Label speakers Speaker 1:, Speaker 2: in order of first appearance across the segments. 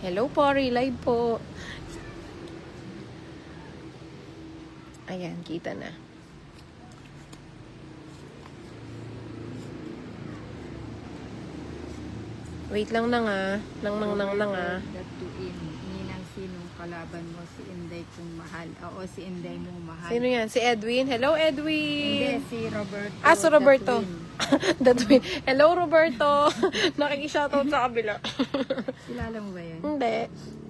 Speaker 1: Hello po, relive po. Ayan, kita na. Wait lang na nga. Nang nga.
Speaker 2: Datuin. Ninang sinong kalaban mo, si Inday kong mahal. Oo, si Inday mong mahal.
Speaker 1: Sino yan? Si Edwin? Hello, Edwin!
Speaker 2: Hindi, si Roberto.
Speaker 1: Ah, si Roberto.
Speaker 2: Datuin.
Speaker 1: Datuin. Hello, Roberto! Nakikishoutout sa kabila.
Speaker 2: Kilala mo ba yan?
Speaker 1: Hindi.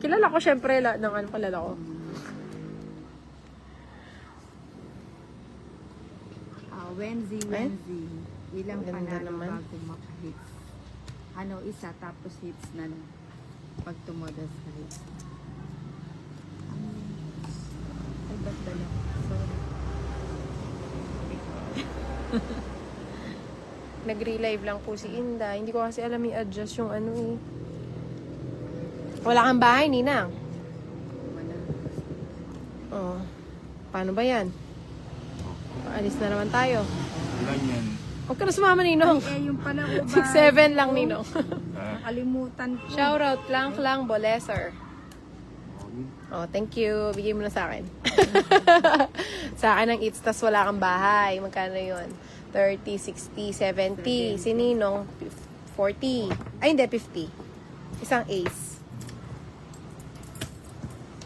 Speaker 1: Kilala ko syempre. Ng ano kilala ko.
Speaker 2: Wednesday. Ilang
Speaker 1: Ganda
Speaker 2: panalo
Speaker 1: naman.
Speaker 2: bago maka-hits. Ano, isa, tapos hits na pag tumodas sa hits. Ay, ba't dala? Sorry.
Speaker 1: Nag-relive lang po si Inda. Hindi ko kasi alam i-adjust yung ano eh. Wala kang bahay, Ninang.
Speaker 2: Wala.
Speaker 1: Oh. Paano ba yan? Paalis na naman tayo.
Speaker 3: Ilan yan?
Speaker 1: Huwag ka na sumama, Ninong.
Speaker 2: Ay, yung pala ko ba?
Speaker 1: 6-7 lang, Ninong.
Speaker 2: Nakalimutan ko.
Speaker 1: Shoutout lang Boleser. Oh, thank you. Bigay mo na sa akin. Sa akin ang eats, tas wala kang bahay. Magkano yun? 30, 60, 70. Si Ninong, 40. Ay, hindi, 50. Isang ace.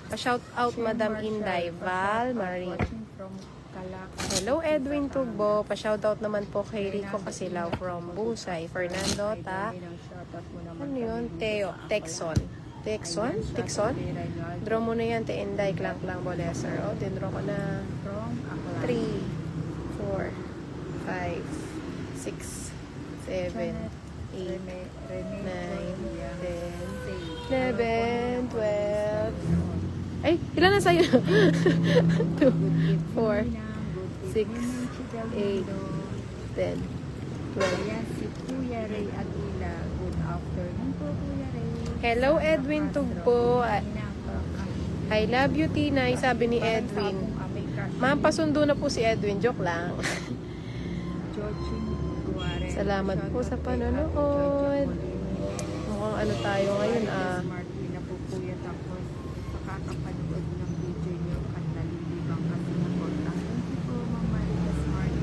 Speaker 1: Pa-shoutout, Madam Inday, Val, Marie.
Speaker 2: Watching from Calacas.
Speaker 1: Hello, Edwin Tugbo. Pa-shoutout naman po kay Rico Casilaw from Busay. Fernando, ta. Ano yun? Teo, Texon. Texon? Draw mo na yan, te Inday, Clang Boleser. Oh, dindraw ko na.
Speaker 2: From
Speaker 1: 3, 4, 5, 6, 7, 8, 9, 10, 11, 12. Ay, ilan na sa'yo? 2, 4, 6, 8, 10, 12.
Speaker 2: Ayan, si Kuya Ray Aguila. Good afternoon po, Kuya Ray.
Speaker 1: Hello, Edwin Tugbo. I love you, Tinay, sabi ni Edwin. Ma'am, pasundo na po si Edwin. Joke lang. Salamat po sa panonood. Mukhang ano tayo ngayon,
Speaker 2: Napupuyat ako sa kakapanood ng video niyo at nalilibang kasi ako. Thank you po, Ma'am Marita Smart.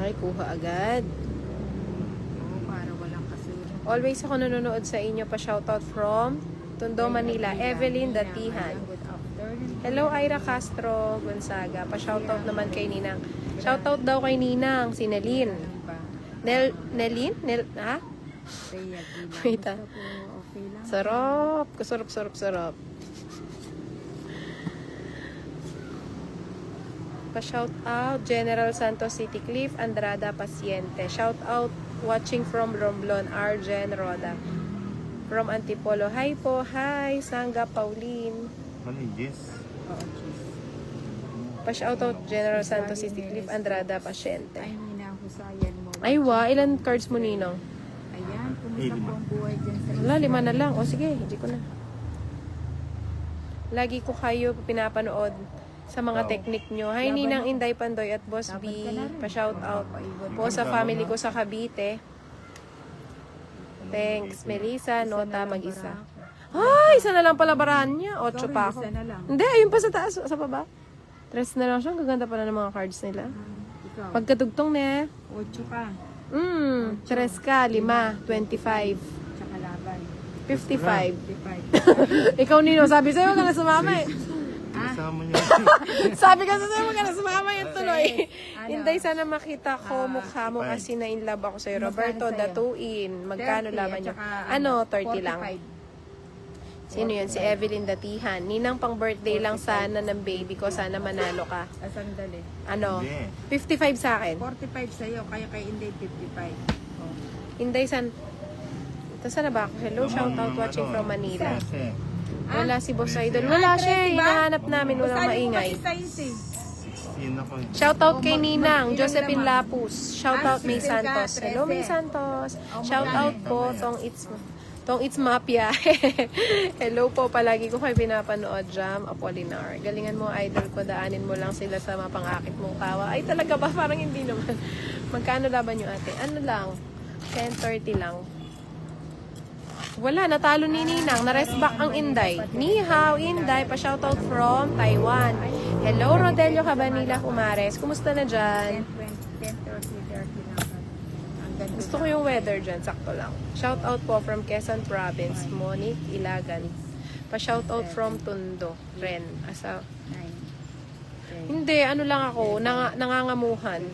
Speaker 1: Ay, kuha agad.
Speaker 2: Oo, para walang kasunod.
Speaker 1: Always ako nanonood sa inyo. Pa-shoutout from Tondo, Manila. Evelyn Datihan.
Speaker 2: Good afternoon.
Speaker 1: Hello, Ira Castro Gonzaga. Pa-shoutout naman kay Ninang. Shoutout daw kay Ninang, si Nelin. Nelin? Ha? Wait, ah.
Speaker 2: Okay lang.
Speaker 1: Sarap. Sarap. Pa-shout out General Santos City Cliff Andrada Paciente. Shout out watching from Romblon Arjen Roda. From Antipolo. Hi po. Hi Sangga Pauline.
Speaker 3: Ano yung Jess?
Speaker 2: Oo, cheese.
Speaker 1: Pa-shout out General Santos City Cliff Andrada Paciente.
Speaker 2: Ay, hinahusayan mo.
Speaker 1: Ay wa, ilan cards mo, Ninong?
Speaker 2: Ayan, kumusta po ang buhay dyan sa
Speaker 1: Wala, 5 na lang. O sige, hindi ko na. Lagi ko kayo pinapanood sa mga teknik nyo. Hi, Ninang Inday Pandoy at Boss B. Pa-shout out po sa family ko sa Cavite. Thanks, Melissa. Nota, mag-isa. Ay, isa na lang pala barahan niya. 8 pa ako.
Speaker 2: Isa na lang.
Speaker 1: Hindi, ayun pa sa taas, sa baba. 3 na lang siya. Ang gaganda pala ng mga cards nila.
Speaker 2: Ikaw,
Speaker 1: Pagkatugtong na.
Speaker 2: 8 ka.
Speaker 1: 3 ka, 5, 25,
Speaker 2: Tsaka laban.
Speaker 1: 55.
Speaker 2: 55.
Speaker 1: Ikaw, Nino, sabi sa'yo, wag ka na sumama eh.
Speaker 3: Kasama niya.
Speaker 1: Sabi ka sa'yo, wag ka na sumama yung tuloy.
Speaker 2: Ano?
Speaker 1: Hinday, sana makita ko mukha mo kasi na in love ako sa'yo. Roberto,
Speaker 2: Magkano sa'yo?
Speaker 1: Datuin. Magkano
Speaker 2: 30,
Speaker 1: laban
Speaker 2: at
Speaker 1: nyo?
Speaker 2: saka,
Speaker 1: Ano, 30 lang.
Speaker 2: 45.
Speaker 1: Sino yun? Si Evelyn Datihan. Ninang pang birthday lang sana ng baby ko. Sana manalo ka.
Speaker 2: Sandali.
Speaker 1: Ano?
Speaker 3: Hindi.
Speaker 1: 55 sa akin.
Speaker 2: 45 sa'yo, kaya kay Inday 55. Oh.
Speaker 1: Hinday, ito sana ba ako? Hello, shout out watching from Manila.
Speaker 3: Kasi,
Speaker 1: Wala si Boss Idol. Wala siya. Hinahanap namin. Walang maingay.
Speaker 3: 16 ako eh.
Speaker 1: Shoutout kay Ninang, Josephine Lapus. Shoutout May Santos. Hello May Santos. Shoutout po tong Tong It's Mafia. Hello po, palagi ko kayo pinapanood, Jam Apolinar. Galingan mo, idol ko, daanin mo lang sila sa mapangakit mong tawa. Ay, talaga ba? Parang hindi naman. Magkano laban nyo, ate? Ano lang? 10:30 lang. Wala, natalo ni Ninang. Na-rest back ang Inday. Ni hao, Inday. Pa-shoutout from Taiwan. Hello, Rodelio Cabanilla Kumares. Kumusta na dyan?
Speaker 2: 10:30 lang. Ang ganda.
Speaker 1: Gusto ko yung weather dyan, sakto lang. Shoutout po from Quezon Province, Monique Ilagan. Pa-shoutout from Tondo, Ren. Asa,
Speaker 2: 9.
Speaker 1: hindi, ano lang ako, nangangamuhan.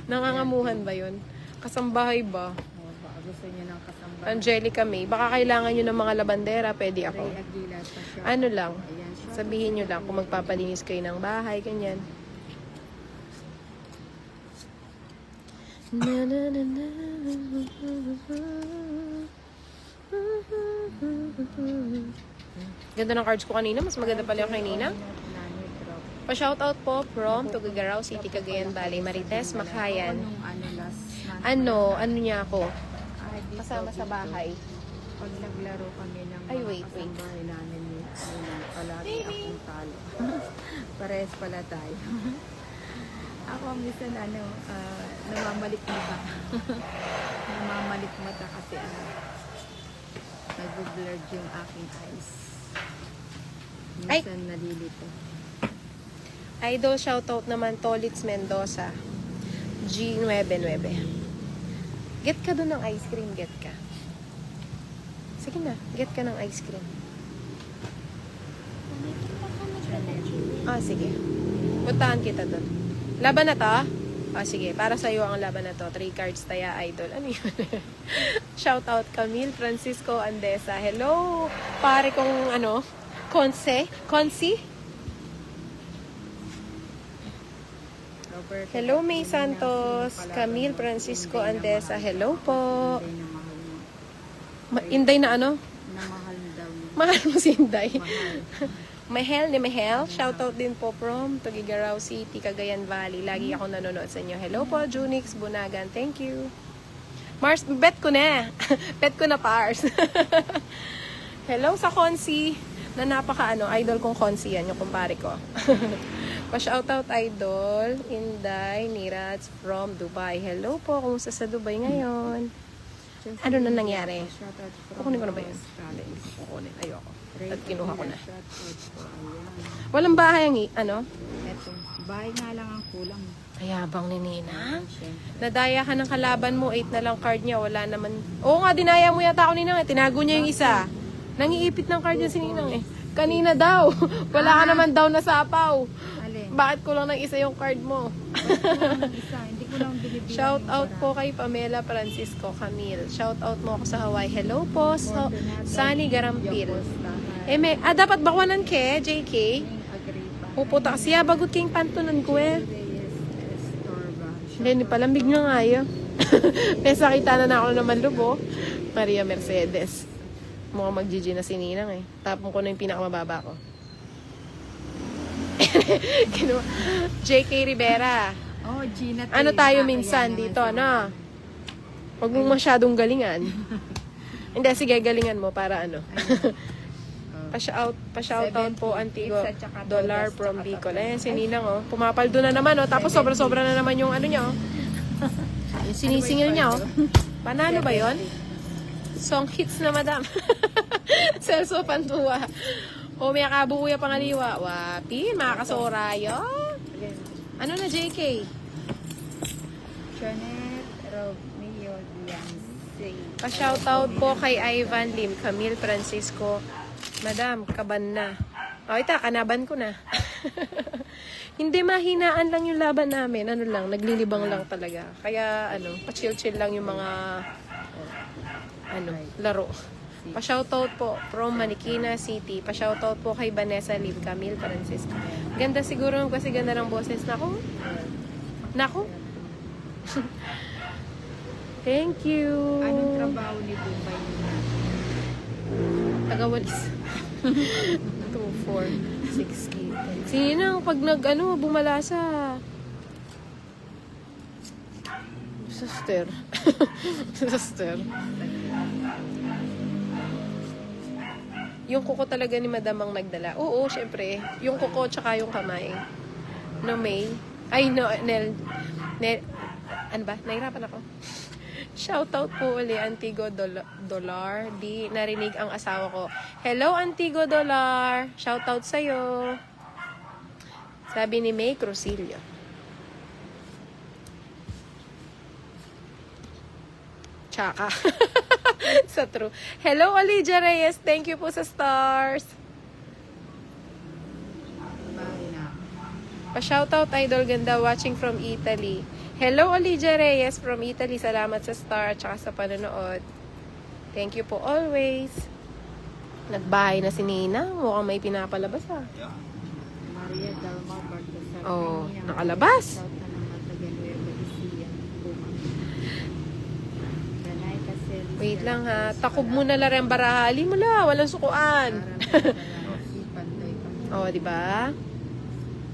Speaker 1: Nangangamuhan ba yun? Kasambahay ba?
Speaker 2: Baka gusto niyo ng kasama.
Speaker 1: Angelica May. Baka kailangan nyo ng mga labandera, pwede ako.
Speaker 2: Ray Aguilar pa siya.
Speaker 1: Ano lang,
Speaker 2: Ayan, siya.
Speaker 1: sabihin nyo lang kung magpapalinis kayo ng bahay, ganyan. Na, na, na, na. Ganda ng cards ko kanina. Mas maganda pala yung kanina. Pa-shoutout po from Tuguegarao City, Cagayan Valley, Marites, Makayan. Ano niya ako? Kasama sa bahay.
Speaker 2: Pag naglaro kami ng
Speaker 1: Ay,
Speaker 2: mga
Speaker 1: wait.
Speaker 2: kasambahay namin ni palagi akong talo. Parehas pala tayo. Ako minsan namamalik mata. Namamalik mata kasi nag-blurred yung aking eyes. Minsan nalilito.
Speaker 1: Idol shoutout naman Tolitz Mendoza. G99. Get ka doon ng ice cream, get ka. Sige na, get ka ng ice cream. Ah, sige. Puntahan kita doon. Laban na to? Ah, sige. Para sa'yo ang laban na to. 3 cards taya, idol. Ano yun? Shoutout Camille Francisco Andesa. Hello, pare kong Consi?
Speaker 2: Robert,
Speaker 1: Hello, May Santos. Camille Francisco Andesa. Hello po. Inday na ano?
Speaker 2: Namahal daw niya.
Speaker 1: Mahal mo si Inday.
Speaker 2: Mahal.
Speaker 1: Mahel. Shoutout din po from Tuguegarao City, Cagayan Valley. Lagi ako nanonood sa inyo. Hello po, Junix Bunagan. Thank you. Mars, bet ko na. Bet ko na, Pars. Hello sa Consi. Na idol kong Consi yan, yung kumpare ko. Pa-shoutout idol, Inday Nirats from Dubai. Hello po, kumusta sa Dubai ngayon? Ano na nangyari? Kukunin ko na ba yun? Hindi, kukunin. Ayoko. At kinuha ko na. Walang bahay ang
Speaker 2: Eto, bahay nga lang ang kulang.
Speaker 1: Ayabang ni Nina.
Speaker 2: Siyempre.
Speaker 1: Nadaya ka ng kalaban mo, 8 na lang card niya, wala naman. Oo nga, dinaya mo yata ako Ninang. Tinago niya yung isa. Nangiipit ng card niya si Ninang eh. Kanina daw. Wala ka naman daw nasapaw.
Speaker 2: Alin?
Speaker 1: Bakit kulang ng isa yung card mo?
Speaker 2: Isa, hindi ko lang binibilang.
Speaker 1: Shout out po kay Pamela Francisco Camille. Shout out mo ako sa Hawaii. Hello po, Sunny Garampil. Dapat bakwanan ke, JK. Puputa kasi bagot kayong pantunan ko eh. Hindi palamig nga nga yun. Nesa kita na ako naman lubo. Maria Mercedes. Mukhang mag-GG na si Ninang eh. Tapon ko na yung pinakamababa ko. JK Rivera.
Speaker 2: Oh, Gina.
Speaker 1: Ano tayo minsan dito, ano? Huwag mong masyadong galingan. Hindi, sige, galingan mo para ano. Pa-shoutout po, Antigo Dollar from Bicol. Ayan, si Ninang, oh. Pumapaldo na naman, oh. Tapos sobra-sobra na naman yung ano niya, oh. Yung sinisingil niya, oh. Panalo ba yon? Song hits na, madam. Celso Pantua. O, may akabuya pangaliwa. Wapin, makakasorayo. Ano na, JK?
Speaker 2: Janet Romeo Dianse.
Speaker 1: Pa-shoutout po kay Ivan Lim, Camille Francisco. Madam, kaban na. O, ita, kanaban ko na. Hindi, mahinaan lang yung laban namin. Ano lang, naglilibang lang talaga. Kaya, pa-chill-chill lang yung mga, laro. Pa-shoutout po from Marikina City. Pa-shoutout po kay Vanessa Lim, Camille Francisco. Ganda siguro kasi ganda ng boses. Nako. Thank you.
Speaker 2: Anong trabaho ni Dubai nila?
Speaker 1: Tagawalis. 2, 4, 6, 8, 10. Sinang pag bumalasa. Sister. Yung kuko talaga ni Madam ang nagdala. Oo, syempre. Yung kuko tsaka yung kamay. No, May. Ay, no, ano ba? Nahirapan ako. Shoutout po uli, Antigo Dollar. Di narinig ang asawa ko. Hello, Antigo Dollar. Shoutout sa'yo. Sabi ni May Crucillo. Tsaka. Sa true. Hello, Olivia Reyes. Thank you po sa stars. Pa-shoutout, Idol Ganda, watching from Italy. Hello, Olivia Reyes from Italy. Salamat sa star at sa panonood. Thank you po always. Nagbahay na si Nina. Mukhang may pinapalabas ha.
Speaker 2: Maria Dalma Bartosar.
Speaker 1: Oh, nakalabas.
Speaker 2: South na ng Matagalueva, Isia, Puma. Danay Casel.
Speaker 1: Wait lang ha. Takob mo na lang ang barahali mo la. Walang sukuan.
Speaker 2: Si Pandoy pa.
Speaker 1: Oh, di ba?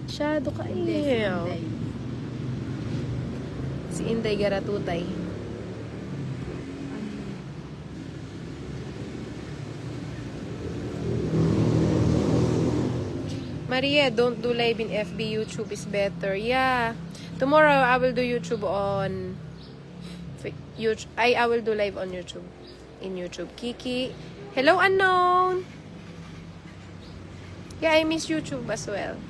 Speaker 1: Masyado ka
Speaker 2: Hindi, si
Speaker 1: iyo.
Speaker 2: Inday.
Speaker 1: Si Inday Garatutay. Maria, don't do live in FB. YouTube is better. Yeah. Tomorrow, I will do YouTube on... YouTube. I will do live on YouTube. In YouTube. Kiki. Hello, unknown! Yeah, I miss YouTube as well.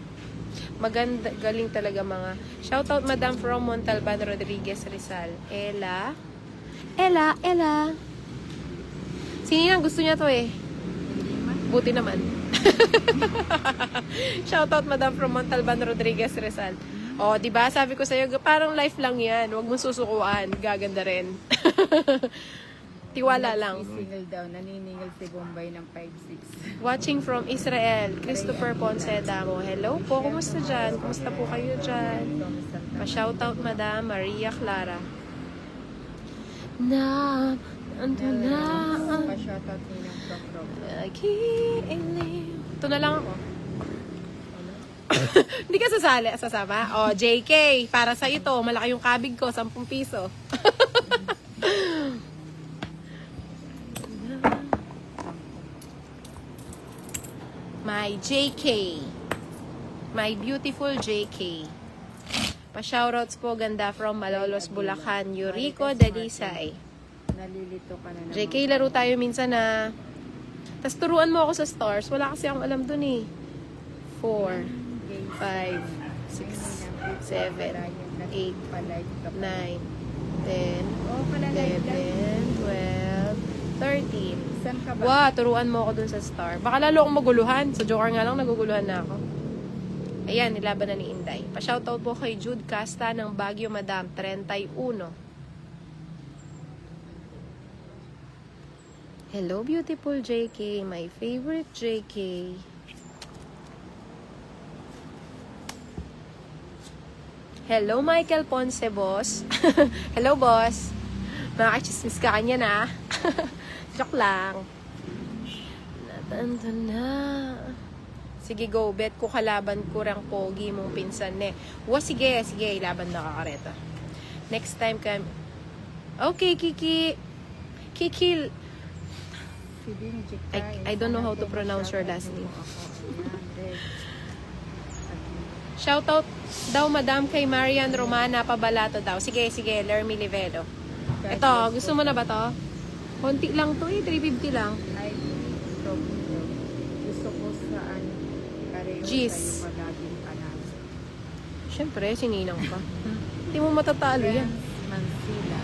Speaker 1: Maganda, galing talaga mga... Shoutout, Madam from Montalban, Rodriguez, Rizal. Ella. Sino gusto niya to eh? Buti naman. Shoutout, Madam from Montalban, Rodriguez, Rizal. Oh, di ba? Sabi ko sa'yo, parang life lang yan. Huwag mo susukuan. Gaganda rin. Tiwala lang.
Speaker 2: Single daw, naniningil si Bombay ng 5'6".
Speaker 1: Watching from Israel, Christopher Ponce Damo. Hello po, kumusta dyan? Kumusta po kayo dyan? Pa-shoutout, Madam Maria Clara. Ando na.
Speaker 2: Pa-shoutout nilang Prof.
Speaker 1: Ito na lang ako. Hindi ka sasama? O, JK, para sa ito, malaki yung kabig ko, 10 piso. My JK. My beautiful JK. Pa-shoutouts po, ganda from Malolos, Bulacan, Yurico Dalisay.
Speaker 2: Nalilito ka na naman.
Speaker 1: JK, laro tayo minsan na. Tas turuan mo ako sa stars. Wala kasi akong alam dun eh. 4, 5, 6, 7, 8, 9, 10, 11, 12, 13.
Speaker 2: Saan ka ba?
Speaker 1: Wow, turuan mo ako dun sa star. Baka lalo akong maguluhan. Sa Joker nga lang, naguguluhan na ako. Ayan, nilaban na ni Inday. Pa-shoutout po kay Jude Casta ng Baguio, Madam, 31. Hello, beautiful JK. My favorite JK. Hello, Michael Ponce, boss. Hello, boss. Makakachismis ka kanya na. Joke lang. Natanda na. Sige, go. Bet ko kalaban ko rang pogi mong pinsan ne. Sige. Laban na kakareta. Next time ka... Okay, Kiki. Kiki... I don't know how to pronounce your last name. Shoutout daw, Madam, kay Marian Romana Pabalato daw. Sige, Lermy Livelo. Ito, gusto mo na ba to? Konti lang to eh, 350 lang.
Speaker 2: Ay, gusto ko saan pareho
Speaker 1: Jeez.
Speaker 2: sa'yo palaging panalo.
Speaker 1: Siyempre, sininang pa. Hindi mo matatalo yan.
Speaker 2: Mansila.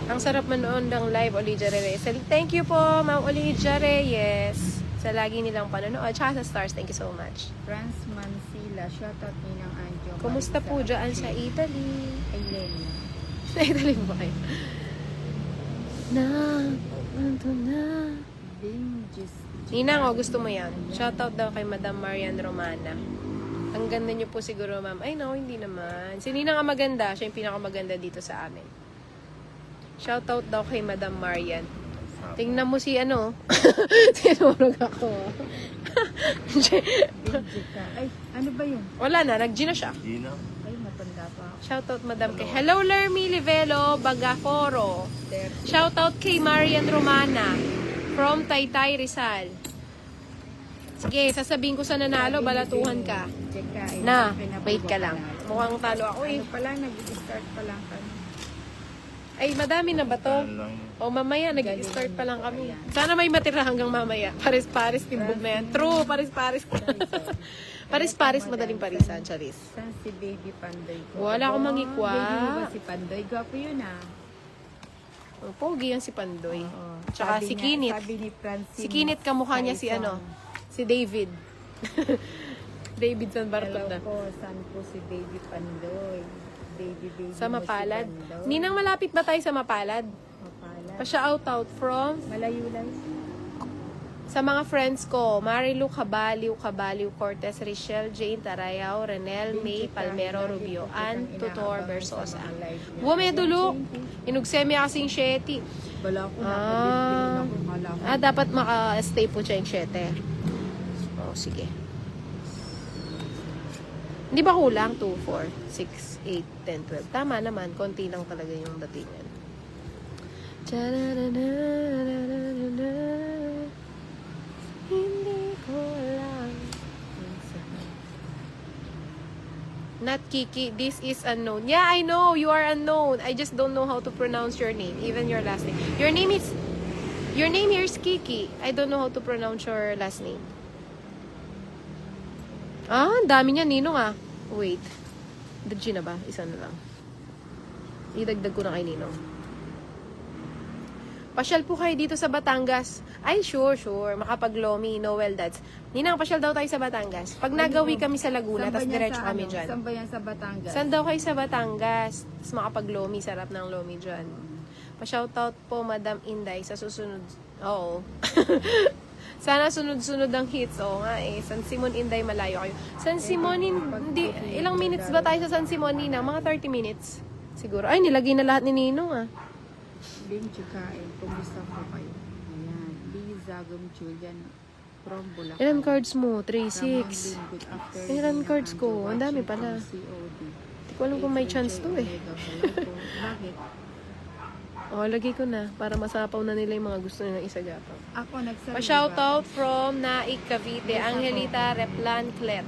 Speaker 1: Ang sarap manood ng live, Olivia Reyes. Thank you po, Ma'am Olivia Reyes. Sa lagi nilang panonood. Tsaka sa stars, thank you so much.
Speaker 2: Franz Mansila. Shoutout ni ng Anjo.
Speaker 1: Kumusta po dyan sa Italy?
Speaker 2: Aileen.
Speaker 1: Sa Italy po kayo. Ando na. Ninang, gusto mo yan. Shoutout daw kay Madam Marian Romana. Ang ganda niyo po siguro, ma'am. Ay, no, hindi naman. Si Ninang ang maganda. Siya yung pinakamaganda dito sa amin. Shoutout daw kay Madam Marian. Tingnan mo si ano. Sinurog ako.
Speaker 2: Ay, ano ba yun?
Speaker 1: Wala na, nag-G na siya.
Speaker 3: Gina.
Speaker 2: Ay, matanda pa ako.
Speaker 1: Shoutout, Madam kay Hello, Lermy Livelo Bagaforo. Shoutout kay Marian Romana from Taytay, Rizal. Sige, sasabihin ko sa nanalo, balatuhan ka.
Speaker 2: Check ka.
Speaker 1: Na, wait ka lang. Mukhang talo ako eh.
Speaker 2: Ano pa lang, nag-start pa lang kami.
Speaker 1: Ay, madami na ba to?
Speaker 3: Saan lang.
Speaker 1: O mamaya, nag-start pa lang kami. Sana may matira hanggang mamaya. Paris-paris, timbog na yan. True, paris-paris. Paris-paris, madaling parisan, Charis.
Speaker 2: Saan si Baby Pandoy ko?
Speaker 1: Wala akong mangikwa.
Speaker 2: Baby mo ba si Pandoy? Gwapo yun ah.
Speaker 1: Ang pogi yan si Pandoy.
Speaker 2: Oo.
Speaker 1: Tsaka
Speaker 2: Sabi
Speaker 1: si
Speaker 2: niya-
Speaker 1: Kinit.
Speaker 2: Sabi ni Francine.
Speaker 1: Si Kinit, kamukha niya si
Speaker 2: Tyson.
Speaker 1: ano? Si David. David San
Speaker 2: Hello
Speaker 1: Bartot na.
Speaker 2: po, saan po si Baby Pandoy? Baby
Speaker 1: Sa
Speaker 2: mo
Speaker 1: Mapalad.
Speaker 2: si Pandoy.
Speaker 1: Ninang, malapit ba tayo sa Mapalad?
Speaker 2: Mapalad.
Speaker 1: Pa-shout out from
Speaker 2: Malayo lang.
Speaker 1: sa mga friends ko, Marilu Cabaliw, Cortez, Richelle, Jane Tarayaw, Renel, May, Palmero, Rubio, Ann, Tutor, Versosa. Bumedulo, inugsemi kasing Shetty.
Speaker 2: Wala ko na.
Speaker 1: Ah.
Speaker 2: Wala ko.
Speaker 1: Dapat maka-stay po siya yung 7. Oh, sige. Hindi ba kulang? 2, 4, 6, 8, 10, 12. Tama naman. Konti lang talaga yung datingan. Hindi ko lang. Not Kiki. This is unknown. Yeah, I know. You are unknown. I just don't know how to pronounce your name. Even your last name. Your name here is Kiki. I don't know how to pronounce your last name. Ah, ang dami niya, Ninong ah. Wait. Dagji na ba? Isa na lang. Idagdag ko na kay Ninong. Pasyal po kayo dito sa Batangas. Ay, sure. Makapag-Lomi, Noel Dads. Ninang, pasyal daw tayo sa Batangas. Pag nagawi kami sa Laguna,
Speaker 2: Saan ba
Speaker 1: tapos
Speaker 2: yan
Speaker 1: diretso
Speaker 2: sa
Speaker 1: kami
Speaker 2: ano?
Speaker 1: dyan.
Speaker 2: Saan ba yan sa Batangas?
Speaker 1: Saan daw kayo sa Batangas? Tapos makapag-Lomi, sarap ng Lomi dyan. Pa-shoutout po, Madam Inday, sa susunod. Oo. Sana sunod-sunod ang hits. Oo nga eh. San Simon, Inday, malayo kayo. San Simon, hindi, ilang minutes ba tayo sa San Simon, Nina? Mga 30 minutes. Siguro. Ay, nilagay na lahat ni Ninong ah.
Speaker 2: Bing Chikain, kumusta po kayo? Ayan. Zagum Julian from Bulacan.
Speaker 1: Ilan cards mo? 3,
Speaker 2: Ramon
Speaker 1: 6.
Speaker 2: Bin, good afternoon.
Speaker 1: Ilan cards ko?
Speaker 2: Andrew
Speaker 1: Ang dami
Speaker 2: watching
Speaker 1: pala.
Speaker 2: from COD.
Speaker 1: Hindi ko alam kung may chance to eh.
Speaker 2: Omega, hello po. Bakit?
Speaker 1: Oh, lagay ko na para masapaw na nila yung mga gusto nilang isagapaw.
Speaker 2: Ako nagsabi.
Speaker 1: Pa-shoutout from Naik Cavite, Angelita Replan Clet.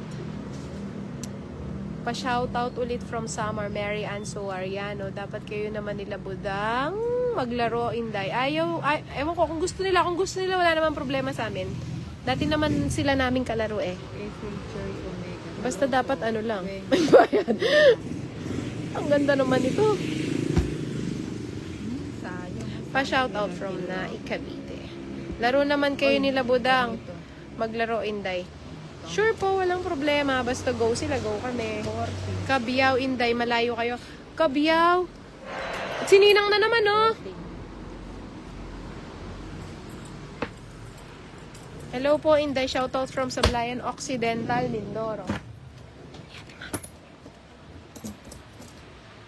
Speaker 1: Pa-shoutout ulit from Summer, Mary Ann Suariano. Dapat kayo naman nila budang maglaro, Inday. Ewan ko, kung gusto nila, wala namang problema sa amin. Dati naman sila naming kalaro eh.
Speaker 2: April Joy Omega.
Speaker 1: Basta dapat ano lang, may bayad. Ang ganda naman ito.
Speaker 2: Sayang.
Speaker 1: Pa-shoutout from Naik Cavite. Laro naman kayo nila budang. Maglaro, Inday. Sure po, walang problema. Basta go sila, go kami.
Speaker 2: 40.
Speaker 1: Kabyaw, Inday, malayo kayo. Kabyaw! Sininang na naman, oh! Hello po, Inday. Shoutout from Sablayan Occidental, Mindoro.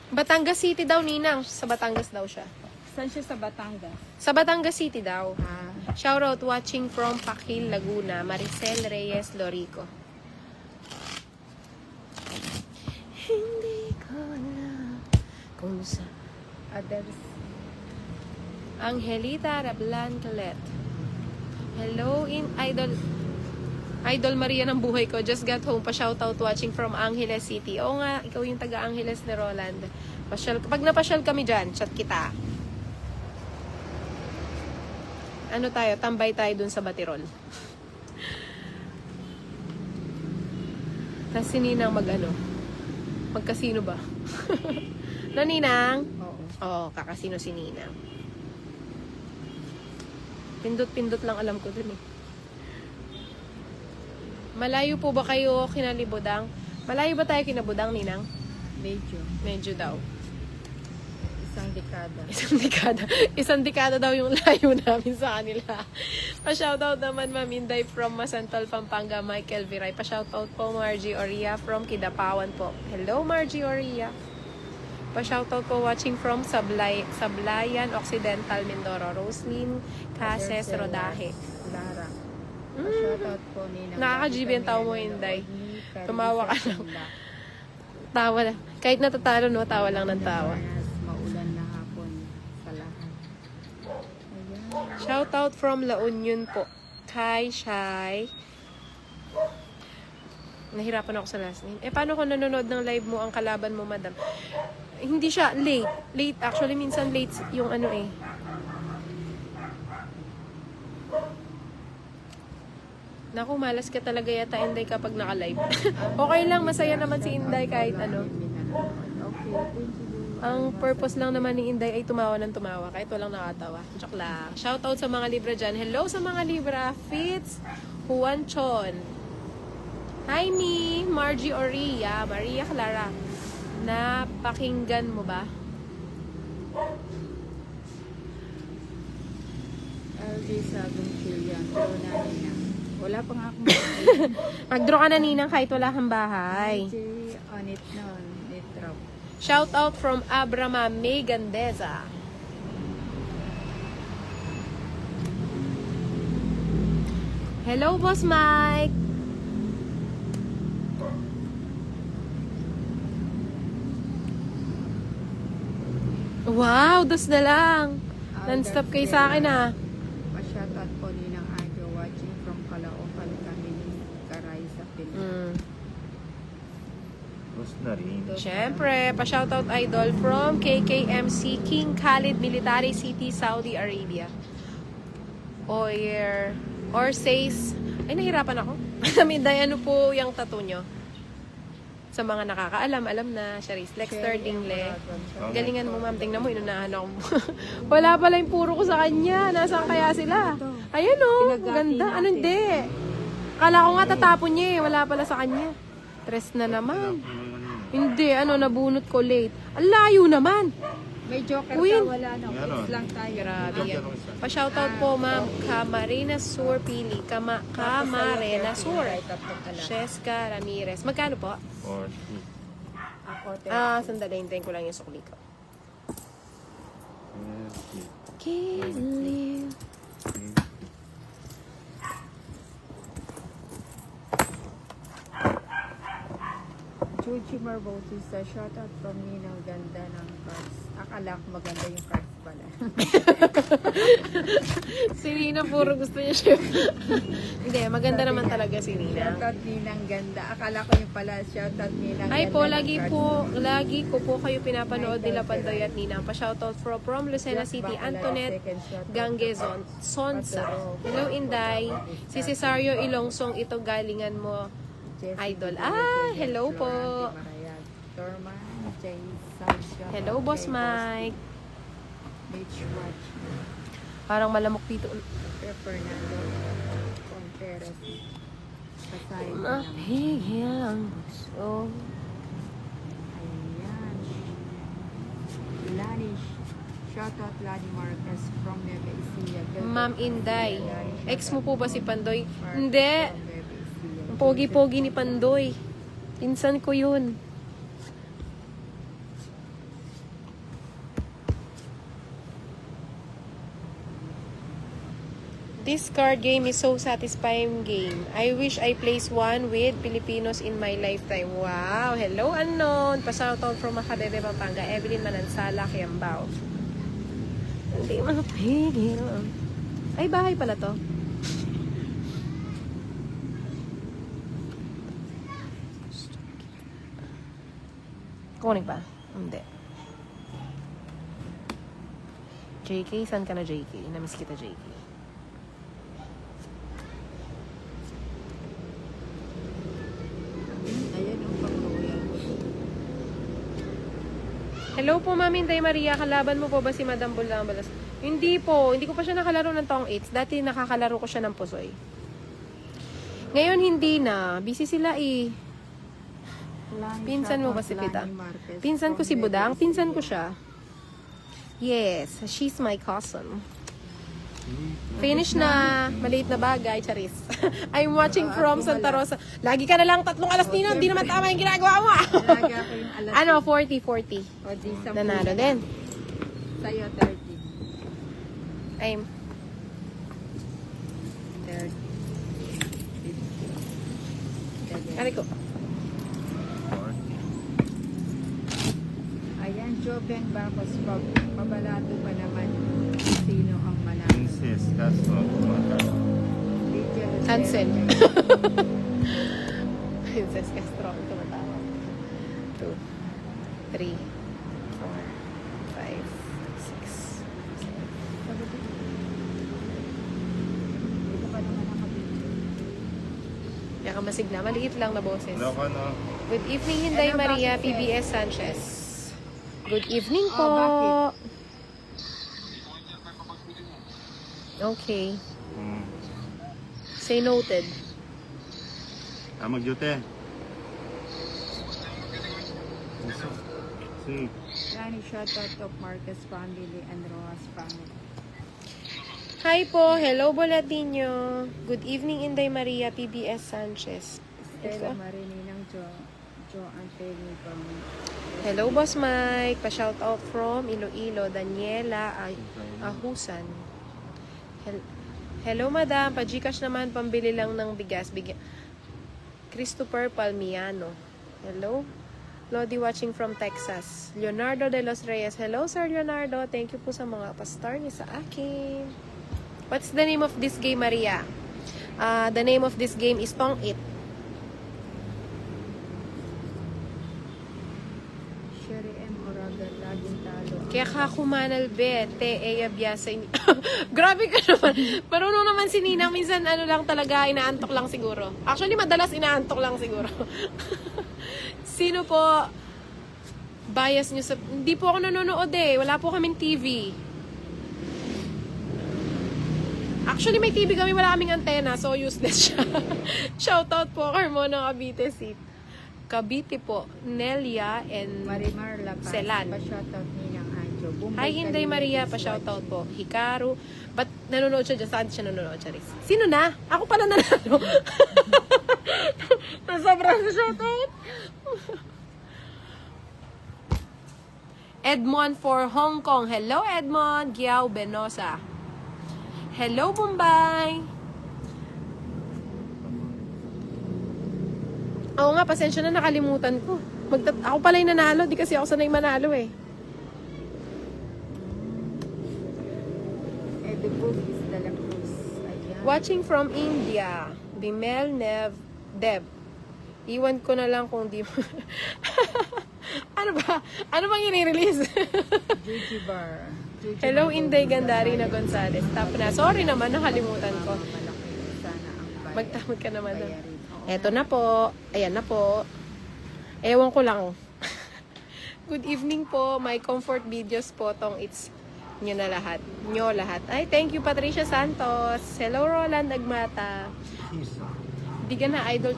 Speaker 1: Batangas City daw, Ninang. Sa Batangas daw siya.
Speaker 2: Saan siya sa Batangas?
Speaker 1: Sa Batangas City daw.
Speaker 2: Ah,
Speaker 1: Shoutout watching from Pakil, Laguna. Maricel Reyes Lorico. Hindi ko alam kung sa
Speaker 2: others.
Speaker 1: Angelita Rablan Calet. Hello in Idol Maria ng buhay ko. Just got home. Pa-shoutout watching from Angeles City. Oo nga, ikaw yung taga-Angeles ni Roland. Pag napasyal kami dyan, chat kita. Ano tayo? Tambay tayo dun sa Batirol. Tapos si Ninang magkasino ba? No, Ninang?
Speaker 2: Oo.
Speaker 1: Oo, kakasino si Ninang. Pindot-pindot lang alam ko dun eh. Malayo po ba kayo kinalibodang? Malayo ba tayo kinabudang, Ninang?
Speaker 2: Medyo.
Speaker 1: Medyo daw.
Speaker 2: Isang dekada.
Speaker 1: Isang dekada daw yung layo namin sa kanila. Pa-shoutout naman Ma'am Inday from Masantol, Pampanga, Michael Viray. Pa-shoutout po Margie Oria from Kidapawan po. Hello Margie Oria. Pa-shoutout po watching from Sablayan Occidental, Mindoro. Roslyn Cases Rodaje.
Speaker 2: Lara. Shoutout po ni
Speaker 1: Nakaka-GB ang tao mo, Inday. Tumawa ka lang. Tawa lang. Kahit natatalo, no? Tawa lang ng tawa.
Speaker 2: Maulan na hapon sa lahat. Ayan.
Speaker 1: Shoutout from La Union po. Kay Shai Nahirapan ako sa last name. Paano kung nanonood ng live mo ang kalaban mo, madam? Hindi siya late. Late, actually, minsan late yung ano eh. Naku, malas ka talaga yata, Inday, kapag naka-live. Okay lang, masaya naman si Inday kahit ano.
Speaker 2: Okay, thank you.
Speaker 1: Ang purpose lang naman ni Inday ay tumawa ng tumawa kahit walang nakatawa. Joke lang. Shoutout sa mga Libra dyan. Hello sa mga Libra. Fitz, Juan Chon. Hi, me, Margie Oria, Maria Clara. Napakinggan mo ba?
Speaker 2: LJ Sabong Chilian, pero namin na. Wala pa nga akong
Speaker 1: Mag-draw ka na, Ninang, kahit wala kang bahay.
Speaker 2: LJ on it noon, it drop.
Speaker 1: Shout out from Abrama May Gandeza. Hello, Boss Mike. Wow, dos na lang. Non-stop kayo sa akin ah.
Speaker 2: Pa-shoutout po ni ng Ajo watching from Caloocan kami ni Karay sa Pilipinas.
Speaker 3: Tapos na rin.
Speaker 1: Siyempre, pa-shoutout idol from KKMC King Khalid Military City, Saudi Arabia. Or says, ay nahirapan ako. Minday, ano po yung tattoo nyo? Sa mga nakakaalam, alam na, Charis, Lexter Dingle. Galingan mo, ma'am. Tingnan mo, inunahan ako. Wala pala yung puro ko sa kanya. Nasaan kaya sila? Ayan o, ganda. Ano hindi? Kala ko nga tatapon niya eh. Wala pala sa kanya. Tres na naman. Hindi, nabunot ko late. Ang layo naman.
Speaker 2: May joker
Speaker 1: Queen.
Speaker 2: ka, wala na. Kids lang tayo.
Speaker 1: Grabe yan. Pa-shoutout po, ma'am. Camarena Sur Pili. Camarena Sur. Cheska Ramirez. Magkano po?
Speaker 3: 40.
Speaker 2: Ako,
Speaker 1: Sandali. Hintayin ko lang yung sukli ko.
Speaker 3: 30.
Speaker 1: Can't live.
Speaker 2: Chuchi Marbotis, shoutout from Ninang, ganda ng cards. Akala ko maganda yung cards pala.
Speaker 1: Si Nina, puro gusto niya siya. Hindi, maganda naman talaga si Nina.
Speaker 2: Shoutout Ninang, ganda. Akala ko yung pala, shoutout Ninang,
Speaker 1: Ay
Speaker 2: ganda
Speaker 1: po,
Speaker 2: ng cards.
Speaker 1: lagi ko po kayo pinapanood nila Pandoy at Ninang. Pa-shoutout from Lucena City, Antoinette Gangezon, Sonsa. Hello, Inday. Si Cesario Ilongsong, ito galingan mo. Idol. Hello po. Hello, Boss Mike.
Speaker 2: Beach Watch.
Speaker 1: Parang malamok dito.
Speaker 2: Fernando Contreras. Pasay pa naman.
Speaker 1: Mahihilang gusto.
Speaker 2: Ayan. Lanish. Shoutout Lani Marquez from Nueva Ecija.
Speaker 1: Ma'am Inday. Ex mo po ba si Pandoy?
Speaker 2: Marquez
Speaker 1: Hindi.
Speaker 2: from Nueva Ecija.
Speaker 1: Ang pogi-pogi ni Pandoy. Pinsan ko yun. This card game is so satisfying game. I wish I place one with Filipinos in my lifetime. Wow! Hello, unknown! Pa-shoutout from Macabebe, Pampanga. Evelyn Manansala, Kiambao. Hindi mapigil. Ay, bahay pala to. Kunin pa? Hindi. JK, saan ka na JK? Namiss kita JK.
Speaker 2: Ayan ang pag-royal.
Speaker 1: Hello po, Ma'am Inday Maria. Kalaban mo po ba si Madam Bulambalas? Hindi po. Hindi ko pa siya nakalaro ng Tong 8. Dati nakakalaro ko siya ng Pusoy. Ngayon hindi na. Busy sila eh. Pinsan mo ba si Pita? Pinsan ko si Budang. Pinsan ko siya. Yes, she's my cousin. Finish na. Maliit na bagay, Charis. I'm watching from Santa Rosa. Lagi ka na lang 3 alas nino. Hindi naman tama yung ginagawa mo.
Speaker 2: Talaga ko yung alas.
Speaker 1: Ano, 40.
Speaker 2: O di sa
Speaker 1: Nanalo din.
Speaker 2: Sa'yo 30.
Speaker 1: I'm
Speaker 2: 30. 50.
Speaker 1: Ari ko.
Speaker 3: 40.
Speaker 2: Ayan, Joven Bacos, pabalato pa naman sino ang manalo.
Speaker 3: Princess Castro.
Speaker 2: Lydia Lucero,
Speaker 1: Hansen. Princess Boses Castro ang tumatawag. 2, 3, 4, 5, 6, 7.
Speaker 2: Dito pa naman nakabidyo.
Speaker 1: Kaya ka masigna. Maliit lang na boses.
Speaker 3: Hello ka no?
Speaker 1: Good evening, Hinday
Speaker 2: Ano,
Speaker 1: Maria,
Speaker 2: bakit,
Speaker 1: PBS Sanchez. Good evening po.
Speaker 2: bakit?
Speaker 1: Okay.
Speaker 3: Hmm.
Speaker 1: Say noted.
Speaker 3: Mag-duty. Si.
Speaker 2: Yani, shoutout of Marcos family and Rojas family.
Speaker 1: Hi po. Hello, Bolatino. Good evening, Inday Maria, PBS Sanchez.
Speaker 2: Stella Marini ng Jo Anthony from
Speaker 1: Hello, Boss Mike. Pa-shout out from Iloilo, Daniela Ahusan. Hello, Madam. Pa-Gcash naman, pambili lang ng bigas. Christopher Palmiano. Hello. Lodi watching from Texas. Leonardo de los Reyes. Hello, Sir Leonardo. Thank you po sa mga pastar niyo sa akin. What's the name of this game, Maria? The name of this game is Tong It.
Speaker 2: Sherry M. Oraga, laging talo.
Speaker 1: Kaya kakumanal be, te, eya biyasa. Grabe ka naman. Marunong naman si Nina. Minsan ano lang talaga, inaantok lang siguro. Actually, madalas inaantok lang siguro. Sino po bias nyo sa... Hindi po ako nanonood eh. Wala po kaming TV. Actually, may TV kami. Wala kaming antena. So, useless siya. Shoutout po, Carmona Cavite City. Cavite po. Nelia and
Speaker 2: Marimar Lapaz.
Speaker 1: Selan.
Speaker 2: Pa-shoutout ni ng Anjo.
Speaker 1: Hi, Hinday Maria. Pa-shoutout po. Hikaru. Ba't nanonood siya dyan? Saan siya nanonood, Charis? Sino na? Ako pala nanalo. Sobrang shoutout. Edmond for Hong Kong. Hello, Edmond. Giao Benosa. Hello, Mumbai. Oo nga, pasensya na, nakalimutan ko. Ako pala yung nanalo. Di kasi ako sanay manalo eh.
Speaker 2: The book is De La Cruz. Ayan.
Speaker 1: Watching from India. Bimel Deb. Iwan ko na lang kung di... Ano ba? Ano bang i-release?
Speaker 2: Juji Bar. Juji
Speaker 1: Hello,
Speaker 2: Bar.
Speaker 1: Inday Gandari na Gonzales. Tap na. Sorry naman, nakalimutan ko.
Speaker 2: Malaki sana ang bayad.
Speaker 1: Magtamad ka naman.
Speaker 2: Bayarin. Oo.
Speaker 1: Eto na po. Ayan na po. Ewan ko lang. Good evening po. My comfort videos po tong it's nyo na lahat. Nyo lahat. Ay, thank you, Patricia Santos. Hello, Roland Agmata. Bigyan na idol.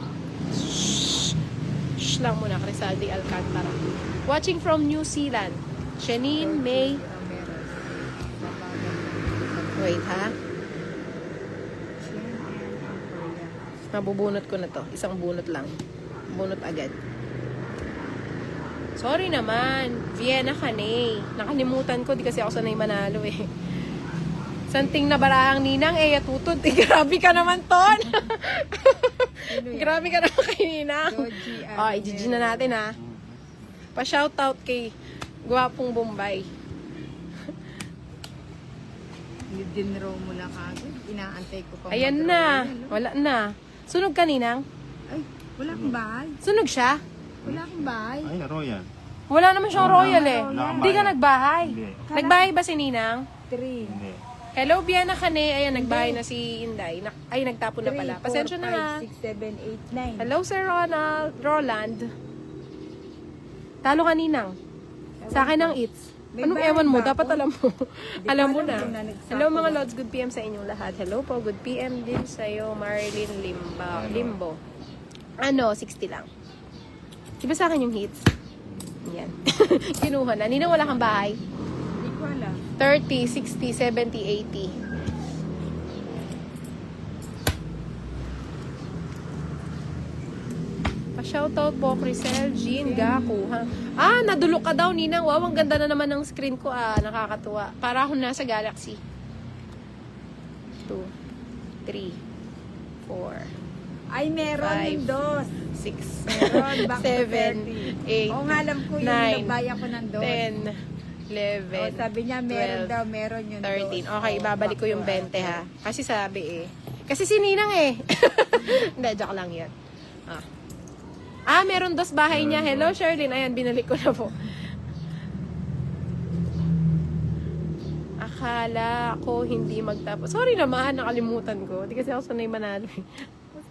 Speaker 1: Shh lang muna, Crisaldi Alcantara. Watching from New Zealand. Shanine May. Wait, ha? Mabubunot ko na to. Isang bunot lang. Bunot agad. Sorry naman. Vienna Caney. Nakalimutan ko. Di kasi ako sanay manalo eh. Santing na barahang ninang eh. Tutod. Eh, grabe ka naman, Ton. Grabe ka naman kay ninang. Oh, i-GG na natin ha. Pa-shoutout kay Gwapong Bombay.
Speaker 2: Dinrow mo na kagad. Inaantay ko pa.
Speaker 1: Ayan na. Wala na. Sunog ka, ninang?
Speaker 2: Ay, wala akong bahay.
Speaker 1: Sunog siya?
Speaker 2: Wala akong bahay.
Speaker 3: Ay, Royal.
Speaker 1: Wala naman siyang royal eh.
Speaker 3: Wala.
Speaker 1: Hindi ka nagbahay.
Speaker 3: Hindi.
Speaker 1: Nagbahay ba si ninang?
Speaker 2: 3.
Speaker 3: Hindi.
Speaker 1: Hello, Biana Kane. Ayan, nagbahay na si Inday. Ay, nagtapon na pala. Pasensya na ha.
Speaker 2: 6, 7, 8, 9.
Speaker 1: Hello, Sir Roland. Talo ka, ninang. Sa akin ang eats.
Speaker 2: May
Speaker 1: Anong
Speaker 2: bayad
Speaker 1: ewan mo?
Speaker 2: ba
Speaker 1: Dapat
Speaker 2: ako?
Speaker 1: alam mo. Alam mo
Speaker 2: alam
Speaker 1: na.
Speaker 2: kung nagsako
Speaker 1: Hello, mga
Speaker 2: ba.
Speaker 1: Lods. Good PM sa inyong lahat. Hello po. Good PM din sa'yo, Marilyn Limbo. Ano, 60 lang. Diba sa akin yung hits? Yan. Kinuha na. Ninang, wala kang bahay?
Speaker 2: Hindi ko alam.
Speaker 1: 30, 60, 70, 80. Pa-shoutout po, Crisel, Jean, Gaku, ha? Ah, nadulok ka daw, Ninang. Wow, ang ganda na naman ng screen ko, nakakatuwa. Para akong nasa Galaxy. 2, 3, 4,
Speaker 2: Ay, meron
Speaker 1: 5,
Speaker 2: yung dos.
Speaker 1: 6,
Speaker 2: Meron, back to
Speaker 1: 7,
Speaker 2: 30.
Speaker 1: 8,
Speaker 2: Oo nga, alam ko yung
Speaker 1: 9,
Speaker 2: nagbayan ko ng dos.
Speaker 1: 10, 11,
Speaker 2: O, sabi niya, meron
Speaker 1: 12,
Speaker 2: daw, meron yung
Speaker 1: 13.
Speaker 2: dos.
Speaker 1: Okay,
Speaker 2: O,
Speaker 1: ibabalik ko
Speaker 2: back
Speaker 1: yung
Speaker 2: to
Speaker 1: 20 ha. Kasi sabi eh. Kasi si Ninang eh. Hindi, joke lang yun. Ah, meron dos bahay niya. Hello, Sherlyn. Ayan, binalik ko na po. Akala ko hindi magtapos. Sorry naman, nakalimutan ko. Hindi kasi ako sanay manalo.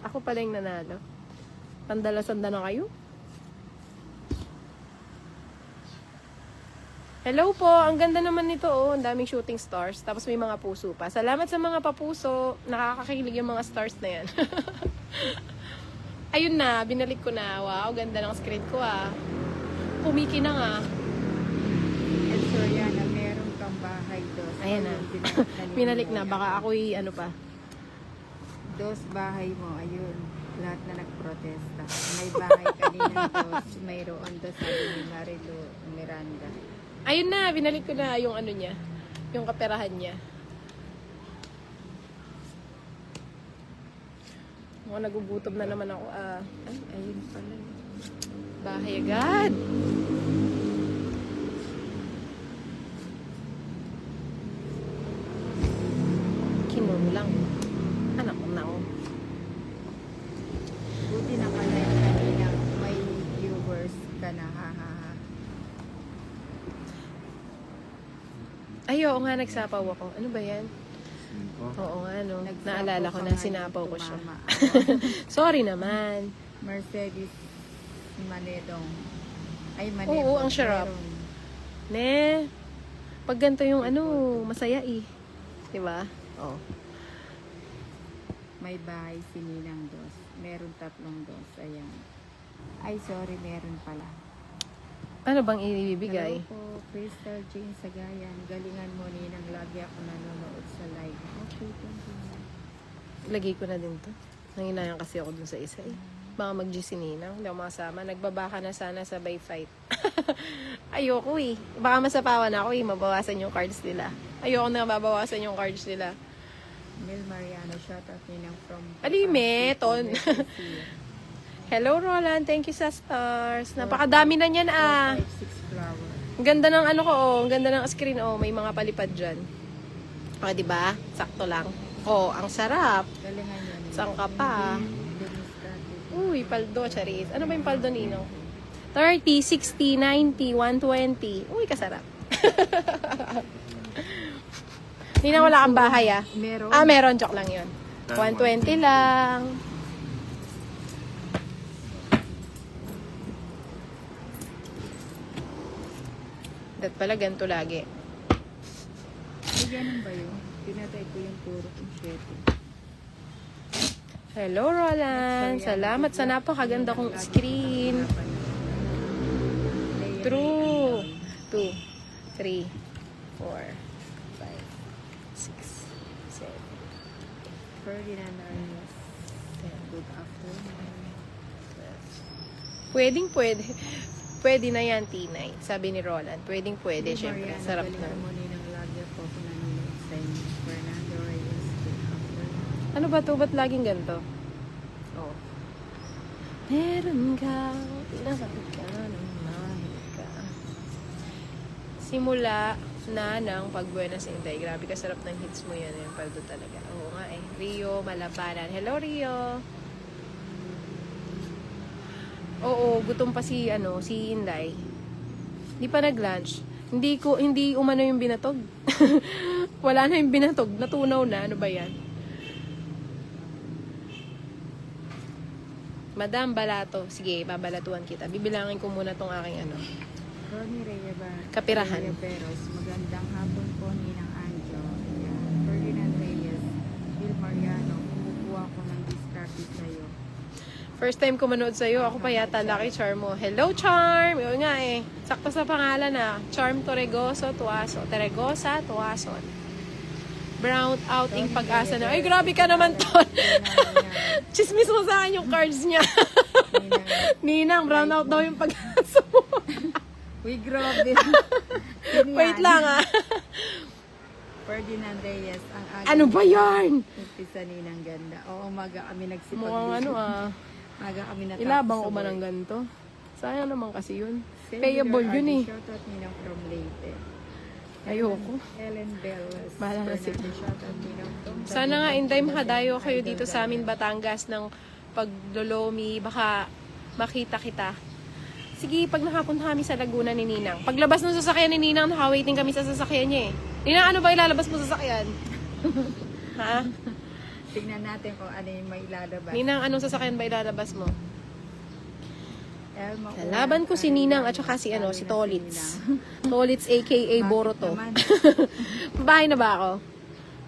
Speaker 1: Ako pala yung nanalo. Sandala-sanda na kayo. Hello po, ang ganda naman nito oh. Ang daming shooting stars. Tapos may mga puso pa. Salamat sa mga papuso. Nakakakilig yung mga stars na yan. Ayun na, binalik ko na. Wow, ganda ng screen ko ah. Pumiki na nga.
Speaker 2: And so yan, meron kang bahay dos.
Speaker 1: Ayan na. Binalik na, baka ako'y ano pa.
Speaker 2: Dos bahay mo, ayun. Lahat na nagprotesta. May bahay kanina dos. Mayroon dos, sabi ni Marilu Miranda.
Speaker 1: Ayun na, binalik ko na yung ano niya. Yung kaperahan niya. Mga nagugutom na naman ako. Ay, ayun pala. Bahay agad. Kinulang. Anak ko na ako.
Speaker 2: Buti na pala yung kanina may viewers ka na, ha.
Speaker 1: Ay, oo nga, nagsapaw ako. Ano ba yan? Oo nga, no. Naalala ko na, sinapaw ko siya. Sorry naman.
Speaker 2: Mercedes Manedong. Ay, Manedong.
Speaker 1: Oo, ang sarap. Ne, pag ganito yung ano, masaya eh. Diba? Oo.
Speaker 2: May bahay si Ninang dos. Meron 3 dos. Ayan. Ay, sorry, meron pala.
Speaker 1: Ano bang ibibigay?
Speaker 2: Hello po, Crystal Jane Sagayan. Galingan mo, Ninang. Lagi ako nanonood sa live. Okay, thank you.
Speaker 1: Lagay ko na din to. Nanginayan kasi ako dun sa isa eh. Baka mag-GC Ninang. Hindi ako makasama. Nagbabaka na sana sabay fight. Ayoko eh. Baka masapawan ako eh. Mabawasan yung cards nila. Ayoko na mabawasan yung cards nila.
Speaker 2: Mel Mariano, shout out Ninang from...
Speaker 1: Alimeton. Hello, Roland. Thank you sa stars. Napakadami na niyan, ah.
Speaker 2: 456 flower.
Speaker 1: Ang ganda ng ano ko, oh. Ang ganda ng screen, oh. May mga palipad dyan. O, diba? Sakto lang. Oh, ang sarap.
Speaker 2: Galingan yun.
Speaker 1: Saan ka pa? Uy, paldo, charis. Ano ba yung paldo, Nino? 30, 60, 90, 120. Uy, kasarap. Nina, wala kang bahay, ah.
Speaker 2: Meron.
Speaker 1: Ah, meron. Joke lang yun. 120 lang. Dat pala, ganito lagi.
Speaker 2: Ay, ganun ba yun? Pinatay ko yung puro kong 7.
Speaker 1: Hello, Roland. Salamat sa napakaganda kong screen. True. 2, 3, 4, 5, 6, 7,
Speaker 2: Ferdinand Arias. Good afternoon.
Speaker 1: Pwedeng pwede. Pwede na yan, Tinay. Sabi ni Roland. Pwedeng pwede,
Speaker 2: Hey,
Speaker 1: syempre.
Speaker 2: Mariana,
Speaker 1: Sarap
Speaker 2: galingan
Speaker 1: na.
Speaker 2: mo Ninang lagi ako kung nanonood sa inyo. Fernando Reyes. Good afternoon.
Speaker 1: Ano ba to? Ba't laging ganito? Oh. Meron ka, pinasakit ka ng mahal ka. Simula na ng Pagbuenas Inday. Grabe ka, sarap ng hits mo yan. Yung paldo talaga. Oo nga eh. Rio Malabanan. Hello, Rio. Oo, gutom pa si Inday. Hindi pa nag-lunch. Hindi umano yung binatog. Wala na yung binatog. Natunaw na. Ano ba yan? Madam Balato. Sige, babalatuan kita. Bibilangin ko muna tong aking
Speaker 2: Ronnie Reyeba.
Speaker 1: Kapirahan.
Speaker 2: Peros. Magandang hapon po Ninang Anjo. Ayan. Ferdinand Reyes. Bill Mariano. Kukuha ko ng diskarte sa'yo.
Speaker 1: First time ko manood sa'yo. Ako pa yata Lucky Charm mo. Hello, Charm! Yun nga eh. Sakto sa pangalan ah. Charm Torregoso Tuaso. Torregosa Tuason. Brown outing pag-asa na. Ay, grabe ka naman, Ton. Chismis mo sa akin yung cards niya. Ninang, brown out daw yung pag-asa mo.
Speaker 2: Uy, grabe.
Speaker 1: Wait lang ah.
Speaker 2: Ferdinand Reyes. Ang
Speaker 1: Ano ba yan?
Speaker 2: Umpisa Ninang ganda. Oo, umaga kami nagsipag.
Speaker 1: Mukhang ano ah.
Speaker 2: Umaga kami natapos.
Speaker 1: Ilabang ko
Speaker 2: sa
Speaker 1: ba
Speaker 2: work.
Speaker 1: ng ganito? Sayang naman kasi yun.
Speaker 2: Send
Speaker 1: Payable
Speaker 2: your
Speaker 1: yun eh.
Speaker 2: Shoutout Ninang from Leyte.
Speaker 1: Ayoko.
Speaker 2: Ellen Bellas.
Speaker 1: Bahala na sila.
Speaker 2: Shoutout Ninang from
Speaker 1: Sana nga, Inday, makadayo kayo dito sa amin, Batangas, ng paglolomi. Baka makita kita. Sige, pag nakapunta kami sa Laguna ni Ninang. Paglabas ng sasakyan ni Ninang, nakawaiting kami sa sasakyan niya eh. Ninang, ano ba ilalabas mo sa sasakyan? Ha?
Speaker 2: Tingnan natin kung ano yung may lalabas.
Speaker 1: Ninang, anong sasakyan ba ilalabas mo?
Speaker 2: Elma,
Speaker 1: Laban ko si Ninang at saka si Tolitz. Tolitz aka Boruto. Bahay na ba ako?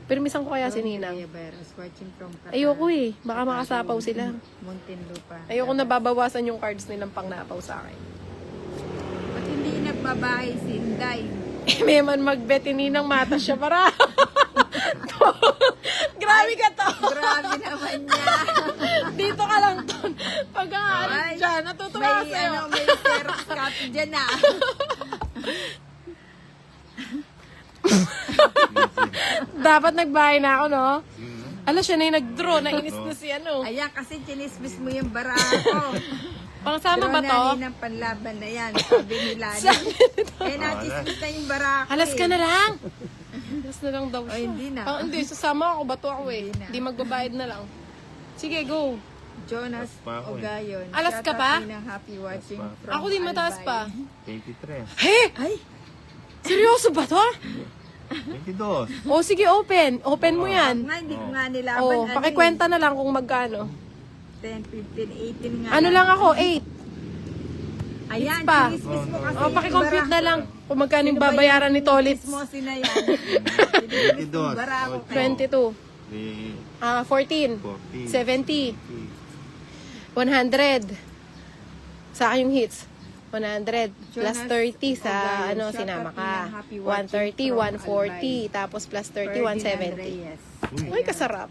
Speaker 1: Permisan ko kaya si Ninang. Ayoko eh. Baka makasapaw sila.
Speaker 2: Muntinlupa.
Speaker 1: Ayoko nababawasan yung cards nilang pang napaw sa akin.
Speaker 2: Ba't hindi nagbabahay si Inday?
Speaker 1: May man magbet ni Ninang mata siya para. Grabe ka to.
Speaker 2: Grabe naman niya.
Speaker 1: Dito ka lang to. Pag aalis
Speaker 2: Ay,
Speaker 1: dyan, natutuwa ka
Speaker 2: May,
Speaker 1: sa'yo.
Speaker 2: may Xerox copy dyan ah.
Speaker 1: Dapat nagbahay na ako, no? Ala, siya na yung nag-draw. Nainis na si ano.
Speaker 2: Ayan, kasi chinismis mo yung barako.
Speaker 1: Pangsama ba to?
Speaker 2: Draw na ng panlaban na yan, sabi ni Lali. Eh, nachismis na yung barako.
Speaker 1: Halas ka na lang. Halas na lang daw siya.
Speaker 2: Oh, hindi na.
Speaker 1: Hindi, sasama ako. Bato ako eh.
Speaker 2: Hindi na.
Speaker 1: Hindi magbabayad na lang. Sige, go.
Speaker 2: Jonas
Speaker 3: Alas pa ako eh.
Speaker 2: Ogayon.
Speaker 1: Alas ka pa?
Speaker 2: Shout out ng happy watching
Speaker 3: Alas pa.
Speaker 2: from
Speaker 1: Ako din mataas
Speaker 2: Albay.
Speaker 1: pa.
Speaker 3: 23.
Speaker 1: He!
Speaker 2: Ay,
Speaker 1: Seryoso ba to?
Speaker 3: 22.
Speaker 1: O sige, open. Open mo yan.
Speaker 2: nga, hindi ko nga nilaban.
Speaker 1: O, pakikwenta na lang kung magkano.
Speaker 2: 10, 15, 18 nga.
Speaker 1: Ano lang ako? 8.
Speaker 2: Ayan,
Speaker 1: pa.
Speaker 2: chinismis mo kasi
Speaker 1: O, pakicompute
Speaker 2: yung
Speaker 1: na lang kung magkano yung babayaran ni Tolitz.
Speaker 2: Chismosin na yan. Chinismis yung
Speaker 3: 22.
Speaker 2: barako ko.
Speaker 1: 22. 14.
Speaker 3: 40.
Speaker 1: 70. 100. Sa akin yung hits. 100 plus 30 sa ano sinama ka. 130, 140, tapos plus 30, 170. Uy, kasarap.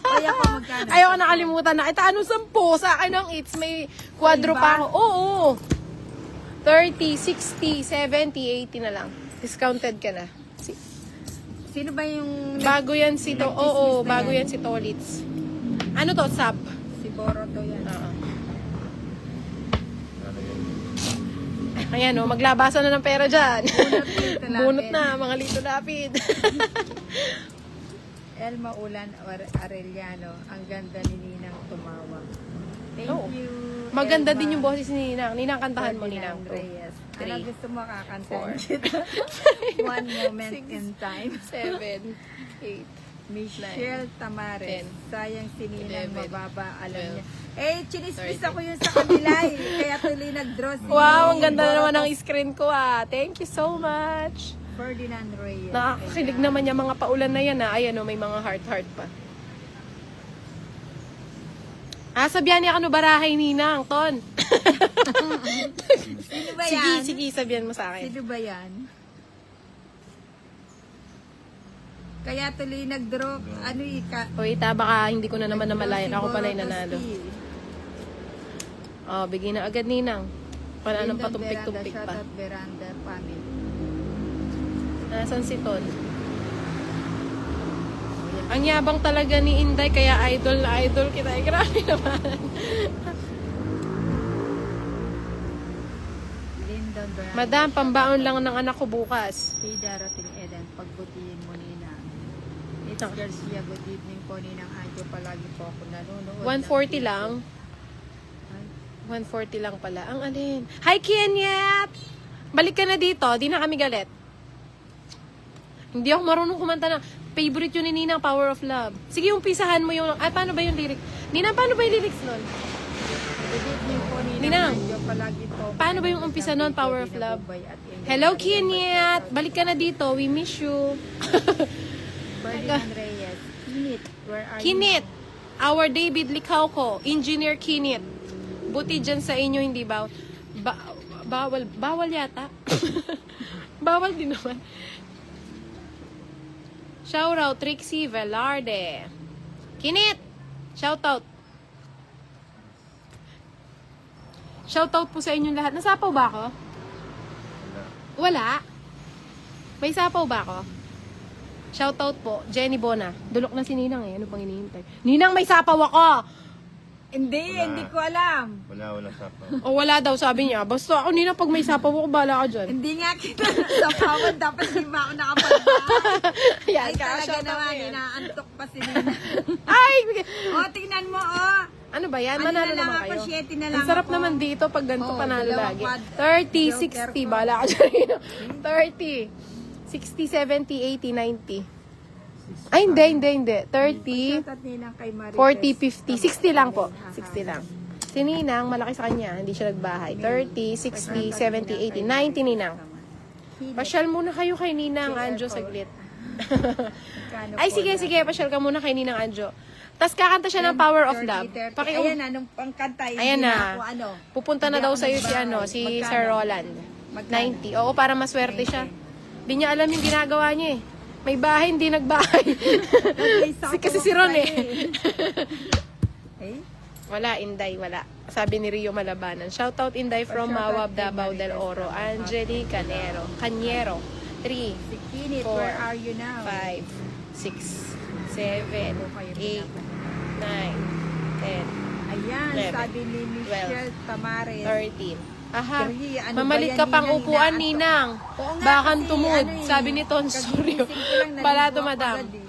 Speaker 2: Ay, ako magkano?
Speaker 1: Ayaw ko nakalimutan na. Ito, ano 10? Sa akin ang hits, may kwadro pa ako. Oo. 30, 60, 70, 80 na lang. Discounted ka na.
Speaker 2: Sino ba yung
Speaker 1: Bago yan si Oo, bago yan si Tolitz. Ano to? Sub?
Speaker 2: si Boruto yan?
Speaker 1: Oo. Ayan o, maglabasan na ng pera dyan. Bunot na, mga lito lapid.
Speaker 2: Elma Ulan Arellano, ang ganda ni Ninang tumawa. Thank
Speaker 1: Oo.
Speaker 2: you.
Speaker 1: Maganda
Speaker 2: Elma.
Speaker 1: din yung boses ni Ninang. Ninang, kantahan mo, Ninang.
Speaker 2: Ferdinand Reyes. Ano
Speaker 1: 3,
Speaker 2: gusto mo kakanta?
Speaker 1: 4,
Speaker 2: One moment
Speaker 1: 6,
Speaker 2: in time.
Speaker 1: 7, 8.
Speaker 2: Michelle Tamares.
Speaker 1: 10,
Speaker 2: Sayang si Ninang
Speaker 1: 11,
Speaker 2: mababa. Alam
Speaker 1: 12,
Speaker 2: niya. Eh, chinismis
Speaker 1: 13.
Speaker 2: ako yun sa kanila eh. Kaya tuloy nag-draw si
Speaker 1: Wow, ang ganda
Speaker 2: Boruto.
Speaker 1: naman ng screen ko ah. Thank you so much.
Speaker 2: Ferdinand Reyes.
Speaker 1: Nakakakilig naman yung mga paulan na yan ah. Ayan o, may mga heart-heart pa. Sabihan niya ano barahay Ninang, Ton.
Speaker 2: Sino ba
Speaker 1: Sige,
Speaker 2: yan?
Speaker 1: sige, sabihan mo sa akin.
Speaker 2: Sino ba yan? Kaya tuloy nag-draw. Ano ika?
Speaker 1: O ita, baka hindi ko na naman namalayan. Ako pala yung
Speaker 2: Boruto
Speaker 1: nanalo.
Speaker 2: Steve.
Speaker 1: Oh, bigyan na agad Ninang. Wala nang
Speaker 2: Lyndon
Speaker 1: patumpik-tumpik
Speaker 2: Veranda,
Speaker 1: pa.
Speaker 2: shoutout Veranda family.
Speaker 1: Nasaan si Ton? Ang yabang talaga ni Inday, kaya idol na idol kita. Eh, grabe naman.
Speaker 2: Lyndon Veranda.
Speaker 1: Madam, pambaon lang ng anak ko bukas.
Speaker 2: Hey, darating Eden, pagbutihin mo Nina. It's Garcia, good evening po Ninang Anjo. Palagi po ako nanonood.
Speaker 1: 140 lang. 140 lang pala. Ang alin. Hi, Kenyat! Balik ka na dito. Di na kami galit. Hindi ako marunong kumanta ng favorite yun ni Ninang, Power of Love. Sige, umpisahan mo yung... Ay, paano ba yung lyrics? Ninang, paano ba yung lyrics nun?
Speaker 2: Good evening po Ninang
Speaker 1: Ninang,
Speaker 2: Anjo. Palagi po.
Speaker 1: paano ba yung umpisa nun, Power of Love? Hello, Kenyat! Balik ka na dito. We miss you.
Speaker 2: Ferdinand Reyes. Kinit, where are
Speaker 1: Kinit!
Speaker 2: you?
Speaker 1: Our David Licauco. Engineer Kinit. Buti dyan sa inyo, hindi bawal. Bawal yata. Bawal din naman. Shoutout, Trixie Velarde. Kinit! Shoutout. Shoutout po sa inyong lahat. Nasapaw ba ako? Wala. May sapaw ba ako? Shoutout po, Jenny Bona. Dulok na si Ninang eh. Ano pang hinihintay? Ninang, may sapaw ako!
Speaker 2: Hindi,
Speaker 3: Wala.
Speaker 2: hindi ko alam.
Speaker 3: Wala sapa.
Speaker 1: O wala daw, sabi niya. Basta ako, Ninang, pag may sapaw ako, bahala ka dyan.
Speaker 2: Hindi nga kita sa pawad. Dapat hindi ba ako nakapagbahay?
Speaker 1: Yan
Speaker 2: Ay,
Speaker 1: ka,
Speaker 2: talaga
Speaker 1: shoutout
Speaker 2: naman.
Speaker 1: mo yan.
Speaker 2: Inaantok pa si Nina.
Speaker 1: Ay!
Speaker 2: O, tingnan mo, o.
Speaker 1: Ano ba yan?
Speaker 2: Ano
Speaker 1: Manalo
Speaker 2: na lang
Speaker 1: naman
Speaker 2: ako,
Speaker 1: kayo.
Speaker 2: 7 na lang
Speaker 1: Ang sarap
Speaker 2: ako.
Speaker 1: naman dito pag ganito
Speaker 2: Oo,
Speaker 1: panalo
Speaker 2: dalawang
Speaker 1: lagi.
Speaker 2: quad.
Speaker 1: 30,
Speaker 2: Joker
Speaker 1: 60.
Speaker 2: ko.
Speaker 1: Bala ka dyan. 30. 60, 70, 80, 90. Ay, hindi. 30,
Speaker 2: Shoutout Ninang kay Marites.
Speaker 1: 40, 50. 60 lang po. 60 lang. Si Ninang, malaki sa kanya. Hindi siya nagbahay. 30, 60, 70, 80, 90 Ninang. Pasyal muna kayo kay Ninang Anjo saglit. Ay, sige. Pasyal ka muna kay Ninang Anjo. Tapos kakanta siya ng Power of Love.
Speaker 2: Ayan na, nung pangkanta.
Speaker 1: Ayan
Speaker 2: hindi
Speaker 1: na.
Speaker 2: ako, ano,
Speaker 1: Pupunta na
Speaker 2: hindi
Speaker 1: daw
Speaker 2: ako
Speaker 1: sa'yo
Speaker 2: nagbahay.
Speaker 1: si
Speaker 2: Magkano?
Speaker 1: Sir Roland.
Speaker 2: Magkano?
Speaker 1: 90. Oo, para maswerte siya. Hindi niya alam yung ginagawa niya eh. May bahay, hindi nagbahay. Kasi si Ron eh.
Speaker 2: Eh?
Speaker 1: Wala, Inday, wala. Sabi ni Rio Malabanan. Shoutout Inday from Mawab, Davao del Oro. Angeli Canero. 3,
Speaker 2: Si Kinit,
Speaker 1: 4,
Speaker 2: where are you now?
Speaker 1: 5, 6, 7, 8, 9, 10.
Speaker 2: Ayan,
Speaker 1: 11,
Speaker 2: sabi ni Michelle Tamares.
Speaker 1: 13. Aha,
Speaker 2: Three, ano
Speaker 1: mamalit
Speaker 2: ba
Speaker 1: ka
Speaker 2: yan,
Speaker 1: pang
Speaker 2: Ninang,
Speaker 1: upuan,
Speaker 2: inaato?
Speaker 1: Ninang.
Speaker 2: Oo nga,
Speaker 1: Bakan
Speaker 2: kasi
Speaker 1: tumod,
Speaker 2: ano eh,
Speaker 1: sabi ni Tonsorio.
Speaker 2: kagigising ko lang,
Speaker 1: Balato,
Speaker 2: naligo ako
Speaker 1: madam.
Speaker 2: agad eh,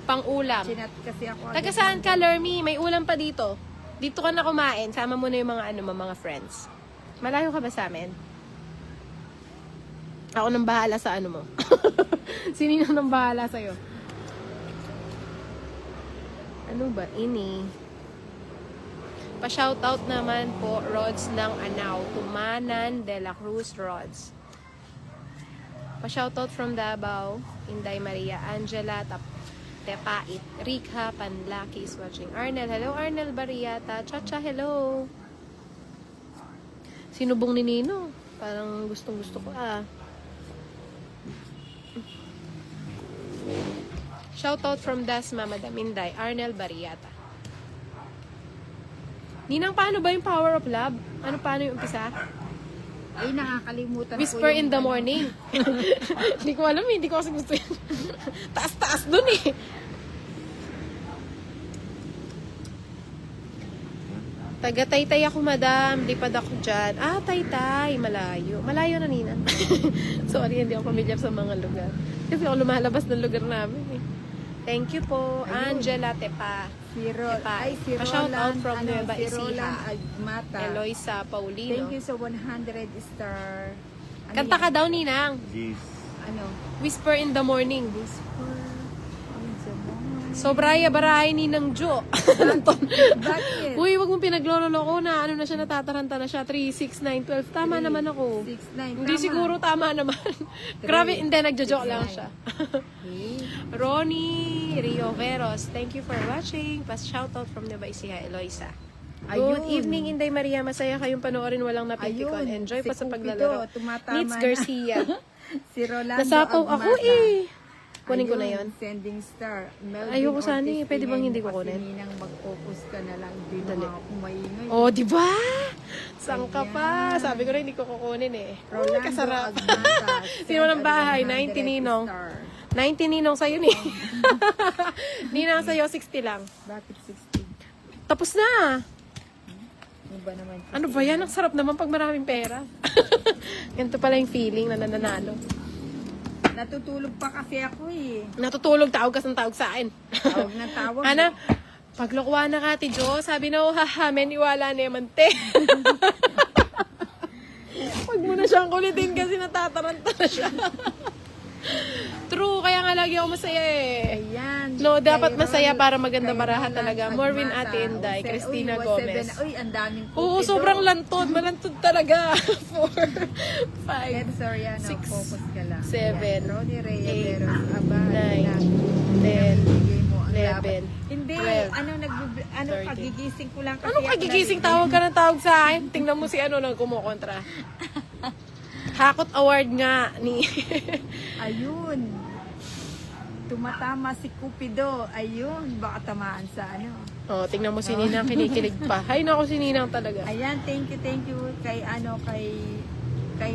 Speaker 1: Pang-ulam.
Speaker 2: Chinat kasi ako.
Speaker 1: Taga saan ka, Lermy? May ulam pa dito. Dito ka na kumain. Sama mo na yung mga mga friends. Malayo ka ba sa amin? Ako nang bahala sa ano mo. Sinino nang bahala sa'yo? Ano ba? Ini. Pa-shoutout naman po, Rods ng Anao. Tumanan de la Cruz Rods. Pa-shoutout from Davao. Inday Maria Angela Tepait. Rika Panlaki is watching. Arnel. Hello, Arnel Barriata. Chacha, hello. Sinubong ni Nino. Parang gustong-gusto ko Shoutout from Dasma, Madam Inday. Arnel Barriata. Ninang, paano ba yung Power of Love? Paano yung umpisa?
Speaker 2: Ay, nakakalimutan
Speaker 1: Whisper
Speaker 2: ko
Speaker 1: in the morning. Hindi ko alam hindi ko kasi gusto yun. Taas-taas dun eh. Taga-Taytay ako, madam. Lipad ako dyan. Taytay. Malayo. Malayo na, Ninang. Sorry, hindi ako pamilyar sa mga lugar. Kasi ako lumalabas ng lugar namin eh. Thank you po,
Speaker 2: Ayun.
Speaker 1: Angela Tepa.
Speaker 2: Si
Speaker 1: Pa-shout out
Speaker 2: Roland,
Speaker 1: from Nueva
Speaker 2: si
Speaker 1: Ecija.
Speaker 2: Roland Agmata.
Speaker 1: Eloisa Paulino.
Speaker 2: Thank you sa 100 star. Ano
Speaker 1: Kanta ka
Speaker 2: yan?
Speaker 1: daw, Ninang.
Speaker 3: Jeez.
Speaker 2: Ano?
Speaker 1: Whisper in the morning.
Speaker 2: Whisper in the morning.
Speaker 1: Sobraya barahay ni ng Jo.
Speaker 2: Bakit?
Speaker 1: Uy, wag mong pinagloloko na. Ano na siya, natataranta na siya. 3, 6, 9, 12. Tama naman ako.
Speaker 2: 6, 9.
Speaker 1: Hindi siguro tama naman. Grabe, hindi. Nagjo-joke lang siya.
Speaker 2: Okay.
Speaker 1: Ronnie Rio Veros, thank you for watching. Shoutout from Nueva Ecija, Eloisa.
Speaker 2: Ayun.
Speaker 1: Good evening, Inday Maria. Masaya kayong panoorin. Walang napipikon.
Speaker 2: Ayun,
Speaker 1: Enjoy
Speaker 2: si
Speaker 1: pa sa
Speaker 2: Cupido,
Speaker 1: paglalaro.
Speaker 2: tumatama
Speaker 1: Nitz
Speaker 2: na.
Speaker 1: Garcia.
Speaker 2: Si Rolando
Speaker 1: Nasapaw ako
Speaker 2: Agmata.
Speaker 1: eh. Kunin ko na
Speaker 2: Ayun,
Speaker 1: yon.
Speaker 2: Sending star. Melvin
Speaker 1: Ayoko sana
Speaker 2: Ortiz
Speaker 1: eh. Pwede bang hindi ko
Speaker 2: Pinay,
Speaker 1: kunin?
Speaker 2: Kasi Ninang mag-focus ka na lang. Di
Speaker 1: Dali.
Speaker 2: na ako maingay.
Speaker 1: Oh, di ba? Saan ka
Speaker 2: Ayan.
Speaker 1: pa? Sabi ko na hindi ko kukunin eh. Uy,
Speaker 2: Rolando
Speaker 1: kasarap.
Speaker 2: Agmata.
Speaker 1: Sino ng bahay? 90 Ninong. 90 Ninong sa'yo ni. Ninang sa'yo, 60 lang.
Speaker 2: Bakit 60?
Speaker 1: Tapos na.
Speaker 2: Ano ba naman?
Speaker 1: Ano ba yan? Ang sarap naman pag maraming pera. Ganito pala yung feeling na nananalo.
Speaker 2: Natutulog pa kasi ako eh.
Speaker 1: Natutulog, tawag ka ng tawag sa akin.
Speaker 2: Tawag na tawag.
Speaker 1: Ana, paglukwa na ka, Ate Jo, sabi na, men, iwala na yaman, te. Huwag mo na siyang kulitin kasi natataranta na siya. True, kaya nga lagi ako masaya eh.
Speaker 2: Ayan.
Speaker 1: No, dapat
Speaker 2: Kay
Speaker 1: masaya
Speaker 2: Ron-
Speaker 1: para maganda
Speaker 2: kay
Speaker 1: baraha
Speaker 2: Roland
Speaker 1: talaga.
Speaker 2: Agmata.
Speaker 1: Morwin Ate Inday,
Speaker 2: Uy,
Speaker 1: Christina
Speaker 2: was
Speaker 1: Gomez.
Speaker 2: 7. Uy, ang daming
Speaker 1: Oo,
Speaker 2: Cupido.
Speaker 1: sobrang lantod. Malantod talaga. 4, 5,
Speaker 2: Ed Soriano,
Speaker 1: 6,
Speaker 2: focus ka lang.
Speaker 1: 7,
Speaker 2: Ayan. Ronnie Reyes,
Speaker 1: 8,
Speaker 2: aba,
Speaker 1: 9, 10,
Speaker 2: Bigay mo ang
Speaker 1: 11,
Speaker 2: laban. Hindi,
Speaker 1: 12,
Speaker 2: ano,
Speaker 1: 13.
Speaker 2: kagigising ko lang kasi.
Speaker 1: Anong kagigising? Tawag ka ng tawag sa akin. Tingnan mo si ano nang kumukontra. Hakot award nga ni...
Speaker 2: Ayun. Tumatama si Cupido. Ayun, baka tamaan sa ano.
Speaker 1: Oh, tingnan mo si Ninang kinikilig pa. Hay nako, si Ninang talaga.
Speaker 2: Ayan, thank you kay ano, kay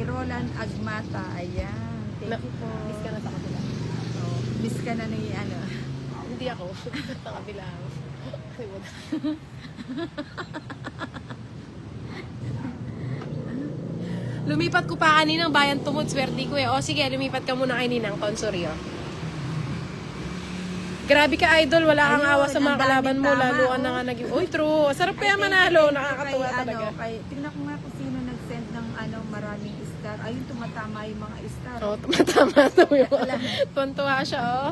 Speaker 2: Roland Agmata. Ayan, thank you po.
Speaker 1: Miss ka na sa kabila.
Speaker 2: Oh, miss ka na ni ano.
Speaker 1: Hindi ako. Sa kabila ako. Ay, wag. Lumipat ko pa kaninang bayan tumod. Swerte ko eh. O sige, lumipat ka muna kay Ninang Consorio. Grabe ka, idol. Wala kang
Speaker 2: Ayun,
Speaker 1: awa sa mga
Speaker 2: ang
Speaker 1: kalaban mo.
Speaker 2: daming tama,
Speaker 1: Lalo ka na
Speaker 2: oh.
Speaker 1: nga naging... Uy, true. Sarap kaya manalo. Nakakatawa talaga.
Speaker 2: Tingnan ko nga kung sino nag-send ng maraming star. Ayun, tumatama yung mga star.
Speaker 1: Oh, tumatama daw yung... Tuntua siya, oh.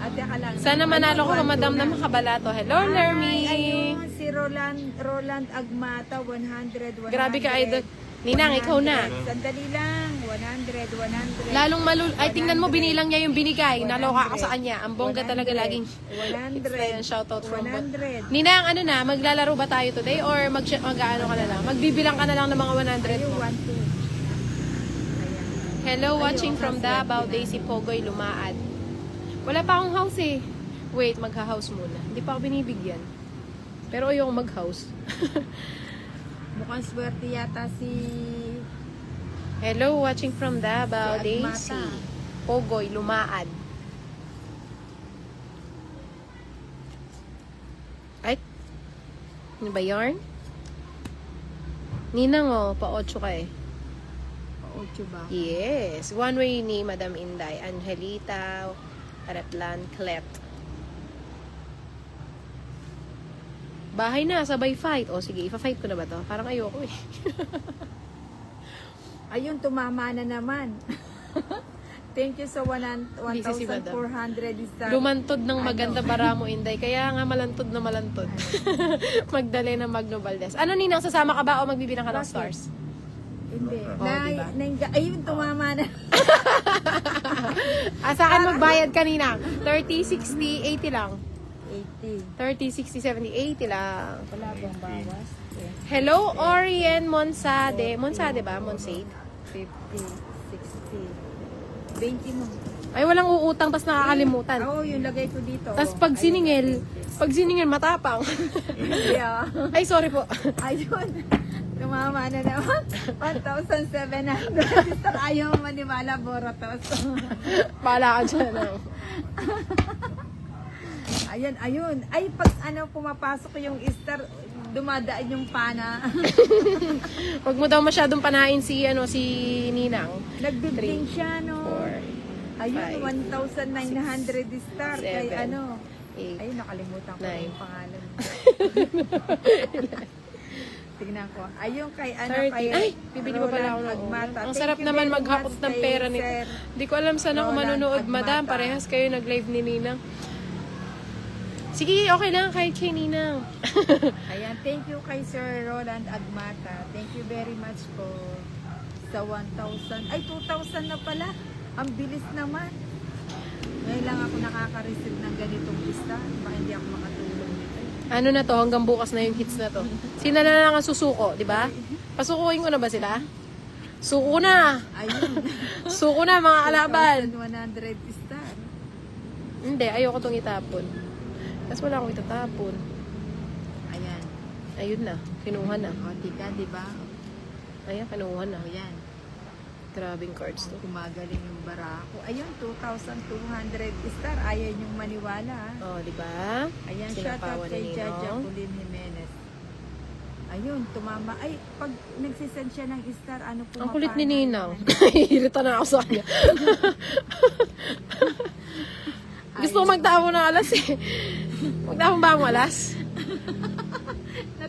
Speaker 2: At teka lang.
Speaker 1: Sana manalo ko, madam na makabalato. Hello, Lermy.
Speaker 2: Ayun, si Roland Agmata, 100.
Speaker 1: Grabe ka, idol. Ninang, ikaw na.
Speaker 2: Sandali lang. 100.
Speaker 1: Lalong ay, tingnan mo, binilang niya yung binigay. Naloka ako sa kanya. Ang bongga talaga laging
Speaker 2: 100.
Speaker 1: shoutout from
Speaker 2: 100.
Speaker 1: Ninang, ano na, maglalaro ba tayo today? Or mag-ano ka na lang? Magbibilang ka na lang ng mga 100
Speaker 2: Ayun,
Speaker 1: mo.
Speaker 2: 1, 2. Ayan.
Speaker 1: Hello, watching from Davao, Daisy Pogoy, Lumaad. Wala pa akong house eh. Wait, magha-house muna. Hindi pa ako binibigyan. Pero ayoko mag-house.
Speaker 2: Mukhang swerte yata si...
Speaker 1: Hello, watching from Davao,
Speaker 2: Si
Speaker 1: Daisy
Speaker 2: Agmata.
Speaker 1: Pogoy, Lumaad. Ay, ano ba yarn? Ninang oh, pa-8 ka eh.
Speaker 2: 8 ba?
Speaker 1: Yes. One way ni Madam Inday. Angelita, Aretlan, Clet. Bahay na, sabay fight. O sige, ipa-fight ko na ba to? Parang ayoko eh.
Speaker 2: Ayun, tumama na naman. Thank you sa
Speaker 1: Busy si Madam.
Speaker 2: 1,400 star.
Speaker 1: Lumantod ng maganda para mo, Inday. Kaya nga malantod na malantod. Magdali na Magno Valdez. Ano, Ninang, sasama ka ba o magbibilang ka ng
Speaker 2: Bakit?
Speaker 1: stars?
Speaker 2: Hindi.
Speaker 1: Oh, diba?
Speaker 2: Ayun, tumama na.
Speaker 1: Sa akin magbayad ka, Ninang. 30, 60, 80 lang.
Speaker 2: 80.
Speaker 1: 30, 60, 70, 80 lang.
Speaker 2: Wala bang bawas?
Speaker 1: Hello, Orien Monsade. Monsade ba? Monsade?
Speaker 2: 50, 60. 20 mo.
Speaker 1: Ay, walang uutang, tas nakakalimutan.
Speaker 2: Oo, yung lagay ko dito.
Speaker 1: Tas pag siningil, matapang.
Speaker 2: Yeah.
Speaker 1: Ay, sorry po.
Speaker 2: Ayun. Tumama na naman. 1,700. Star, ayaw maniwala, Boratos.
Speaker 1: Pala ka dyan.
Speaker 2: Ayun. Ay, pag pumapasok yung star, dumadaan yung pana.
Speaker 1: Huwag mo daw masyadong panain si Ninang.
Speaker 2: Nagbibling siya, no?
Speaker 1: 4,
Speaker 2: Ayun, 1,900 star. Kay
Speaker 1: 7, 8.
Speaker 2: Ayun, nakalimutan ko
Speaker 1: Nine.
Speaker 2: yung pangalan. Tignan ko. Ayun, kay
Speaker 1: 30.
Speaker 2: kay
Speaker 1: Ay, bibili pa pala ako ng
Speaker 2: Agmata.
Speaker 1: Ang
Speaker 2: Thank
Speaker 1: sarap
Speaker 2: you
Speaker 1: naman
Speaker 2: very
Speaker 1: maghapot
Speaker 2: much
Speaker 1: ng
Speaker 2: kay
Speaker 1: pera nito.
Speaker 2: Sir
Speaker 1: Hindi ko alam saan ako
Speaker 2: Roland
Speaker 1: manonood,
Speaker 2: Agmata.
Speaker 1: madam. Parehas kayo nag-live ni Ninang. Sige, okay lang kahit kay Ninang.
Speaker 2: Ayan, thank you kay Sir Roland Agmata. Thank you very much po sa 1,000. Ay, 2,000 na pala. Ang bilis naman. Ngayon lang ako nakaka-receive ng ganitong lista. Baka hindi ako makatulong nito.
Speaker 1: Ano na to, hanggang bukas na yung hits na to. Sina na lang ang susuko, di ba? Pasukuin ko na ba sila? Suko na!
Speaker 2: Ayun.
Speaker 1: Suko na mga kalaban!
Speaker 2: 2,100 star.
Speaker 1: Hindi, ayoko tong itapon. Tapos wala akong itatapon.
Speaker 2: Ayan.
Speaker 1: Ayun na, kinuha na.
Speaker 2: O, tika, di ba?
Speaker 1: Ayan, kinuha na.
Speaker 2: O, yan.
Speaker 1: Grabing cards to.
Speaker 2: Kumagaling yung barako. Ayun, 2,200 star. Ayaw niyong maniwala.
Speaker 1: Oh, di ba?
Speaker 2: Ayan,
Speaker 1: Sinapawan
Speaker 2: shoutout kay
Speaker 1: ni
Speaker 2: Jaja
Speaker 1: Ninong.
Speaker 2: Colin Jimenez. Ayun, tumama. Ay, pag nagsisend siya ng star, ano po?
Speaker 1: Ang kulit ni Ninang. Irita na ako sa kanya. Gusto ko magtapon ng alas eh. Magtapon ba ang alas?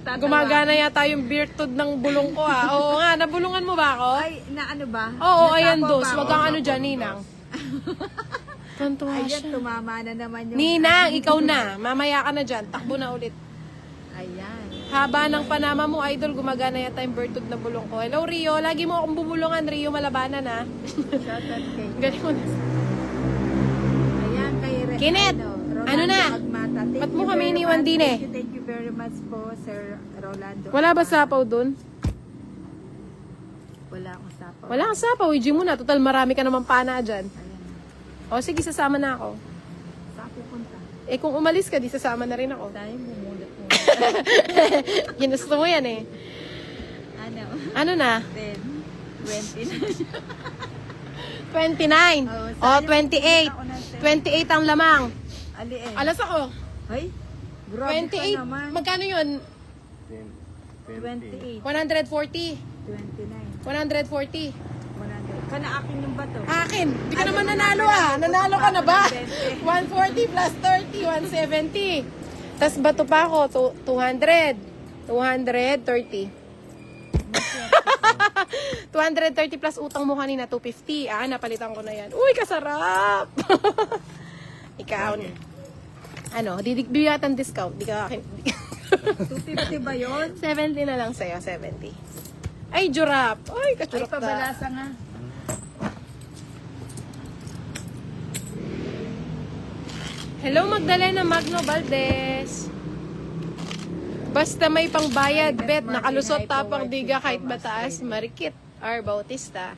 Speaker 1: Gumagana yata yung virtud ng bulong ko ah. Oo nga, nabulungan mo ba ako?
Speaker 2: Ay, na ano ba?
Speaker 1: Oo,
Speaker 2: Natapo
Speaker 1: ayan
Speaker 2: ba
Speaker 1: dos.
Speaker 2: ako?
Speaker 1: Wag kang ano dyan, Ninang. Tantuwa
Speaker 2: Ayan,
Speaker 1: siya.
Speaker 2: tumama na naman yung...
Speaker 1: Ninang, ikaw na. Mamaya ka na dyan. Takbo na ulit.
Speaker 2: Ayan.
Speaker 1: Haba ng panama mo, idol, gumagana yata yung virtud na bulong ko. Hello, Rio. Lagi mo akong bumulungan, Rio. Malabanan, ha?
Speaker 2: Shoutout kay...
Speaker 1: Galing mo na.
Speaker 2: Ayan, kay...
Speaker 1: Kinet!
Speaker 2: Rolando
Speaker 1: Ano na?
Speaker 2: Agmata. Thank
Speaker 1: Ba't mo
Speaker 2: you
Speaker 1: kami
Speaker 2: very
Speaker 1: iniwan
Speaker 2: much.
Speaker 1: din eh?
Speaker 2: Thank you very much po, Sir Rolando.
Speaker 1: Wala ba
Speaker 2: Agmata.
Speaker 1: sapaw dun?
Speaker 2: Wala akong sapaw.
Speaker 1: Wala kang sapaw. Iji mo na. Total, marami ka naman pana dyan.
Speaker 2: Ayan.
Speaker 1: O, sige, sasama na ako.
Speaker 2: Saan pupunta?
Speaker 1: Eh, kung umalis ka, di sasama na rin ako.
Speaker 2: Tayo bumulot mo.
Speaker 1: Ginusto mo yan eh.
Speaker 2: Ano?
Speaker 1: Ano na?
Speaker 2: 10, 20
Speaker 1: 29.
Speaker 2: Oh,
Speaker 1: O,
Speaker 2: sayang,
Speaker 1: 28.
Speaker 2: ako na
Speaker 1: 28 ang lamang.
Speaker 2: Ali eh.
Speaker 1: Alas ako.
Speaker 2: Ay, grabe ka
Speaker 1: 28.
Speaker 2: naman.
Speaker 1: Magkano yun?
Speaker 2: 28,
Speaker 1: 140.
Speaker 2: 29,
Speaker 1: 140.
Speaker 2: 100. Kana akin yung bato.
Speaker 1: Akin. Hindi ka naman nanalo ah. Nanalo ka na ba? 140 plus 30, 170. Tapos bato pa ako, 200. 230. 230 plus utang mo kanina, 250. Ah, napalitan ko na yan. Uy, kasarap! Ikaw. Ano, bibigatan discount. Di ka akin.
Speaker 2: 250 ba yun?
Speaker 1: 70 na lang sa'yo, 70. Ay, jurap. Ay,
Speaker 2: Ay,
Speaker 1: kachurap na.
Speaker 2: pabalasa nga.
Speaker 1: Hello, Magdalena Magno Valdez. Basta may pangbayad, bet, nakalusot tapang diga kahit mataas, marikit. R. Bautista.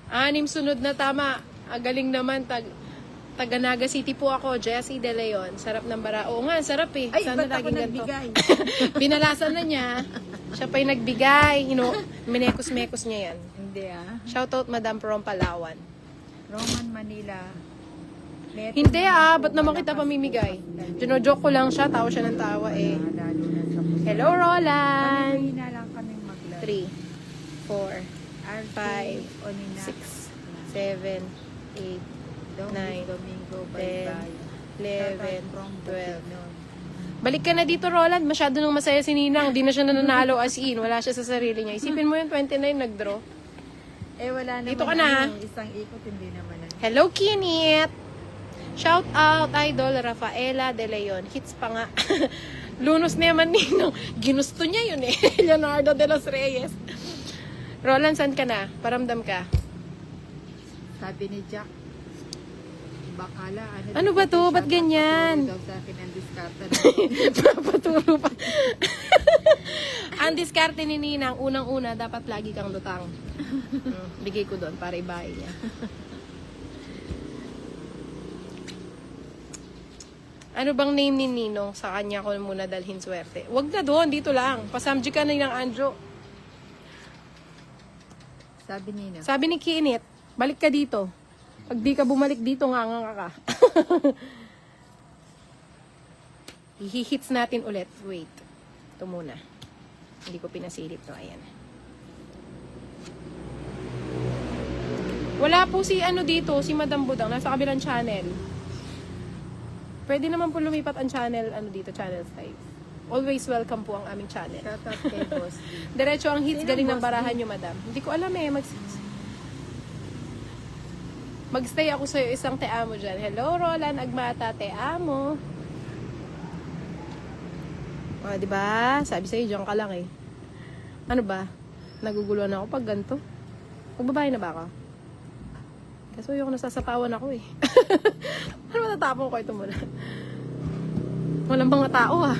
Speaker 1: 6 sunod na tama. Galing naman, taga Naga City po ako, Jessie De Leon. Sarap ng bara. Oo nga, sarap eh.
Speaker 2: Ay,
Speaker 1: Sana
Speaker 2: ba't ako
Speaker 1: laging ganito.
Speaker 2: nagbigay?
Speaker 1: Binalasan na niya. Siya pa'y nagbigay. Minekos-mekos niya yan.
Speaker 2: Hindi ah.
Speaker 1: Shoutout Madam from Palawan.
Speaker 2: Roman, Manila. Neto,
Speaker 1: Hindi ba't naman kita pamimigay? Joke ko lang siya, tawa siya ng tawa eh.
Speaker 2: Lalo na sa puso.
Speaker 1: Hello, Roland!
Speaker 2: Kanina lang kaming maglaro.
Speaker 1: 3, 4,
Speaker 2: RT,
Speaker 1: 5,
Speaker 2: Onina.
Speaker 1: 6, 7, 8,
Speaker 2: Dominic,
Speaker 1: 9,
Speaker 2: Domingo,
Speaker 1: 10,
Speaker 2: bye-bye.
Speaker 1: 11,
Speaker 2: From
Speaker 1: 12.
Speaker 2: Bukidnon.
Speaker 1: Balik ka na dito, Roland. Masyado nang masaya si Ninang. Di na siya nananalo as in. Wala siya sa sarili niya. Isipin mo yung 29 nag-draw.
Speaker 2: Eh, wala naman.
Speaker 1: Dito ka na, ha?
Speaker 2: Isang ikot, hindi naman.
Speaker 1: Hello, Kinit! Shout out, Idol Rafaela De Leon. Hits pa nga. Lunos na yaman Ninong. Ginusto niya yun eh. Leonardo de los Reyes. Roland, saan ka na? Paramdam ka.
Speaker 2: Sabi ni Jack, bakala,
Speaker 1: Ano ba to? Ba't ganyan?
Speaker 2: Daw sa akin ang diskarte na.
Speaker 1: Papaturo pa. Ang diskarte ni Ninang, unang-una, dapat lagi kang lutang. Bigay ko doon para ibahay niya. Ano bang name ni Ninong? Sa kanya ko muna dalhin swerte. Wag na doon, dito lang. Pasamji ka na ng Anjo.
Speaker 2: Sabi niya.
Speaker 1: Sabi ni Kinit, balik ka dito. Pag di ka bumalik dito, nga ka. I-hits natin ulit. Wait. Ito muna. Hindi ko pinasilip to. Ayan. Wala po si ano dito, si Madam Budang. Nasa kabilang channel. Pwede naman po lumipat ang channel, ano dito, channel 5. Always welcome po ang aming channel.
Speaker 2: Shout out kay Boss D.
Speaker 1: Diretso ang hits,
Speaker 2: Sino
Speaker 1: galing ng
Speaker 2: Boss
Speaker 1: barahan
Speaker 2: D?
Speaker 1: nyo, madam. Hindi ko alam eh. Magstay ako sa'yo isang te amo dyan. Hello, Roland Agmata, te amo. O, diba? Sabi sa'yo, dyan ka lang eh. Ano ba? Naguguluhan ako pag ganito. Magbabae na ba ako? Kaso yung nasasapawan ako eh. Ano matatapon ko ito muna? Walang mga tao ah.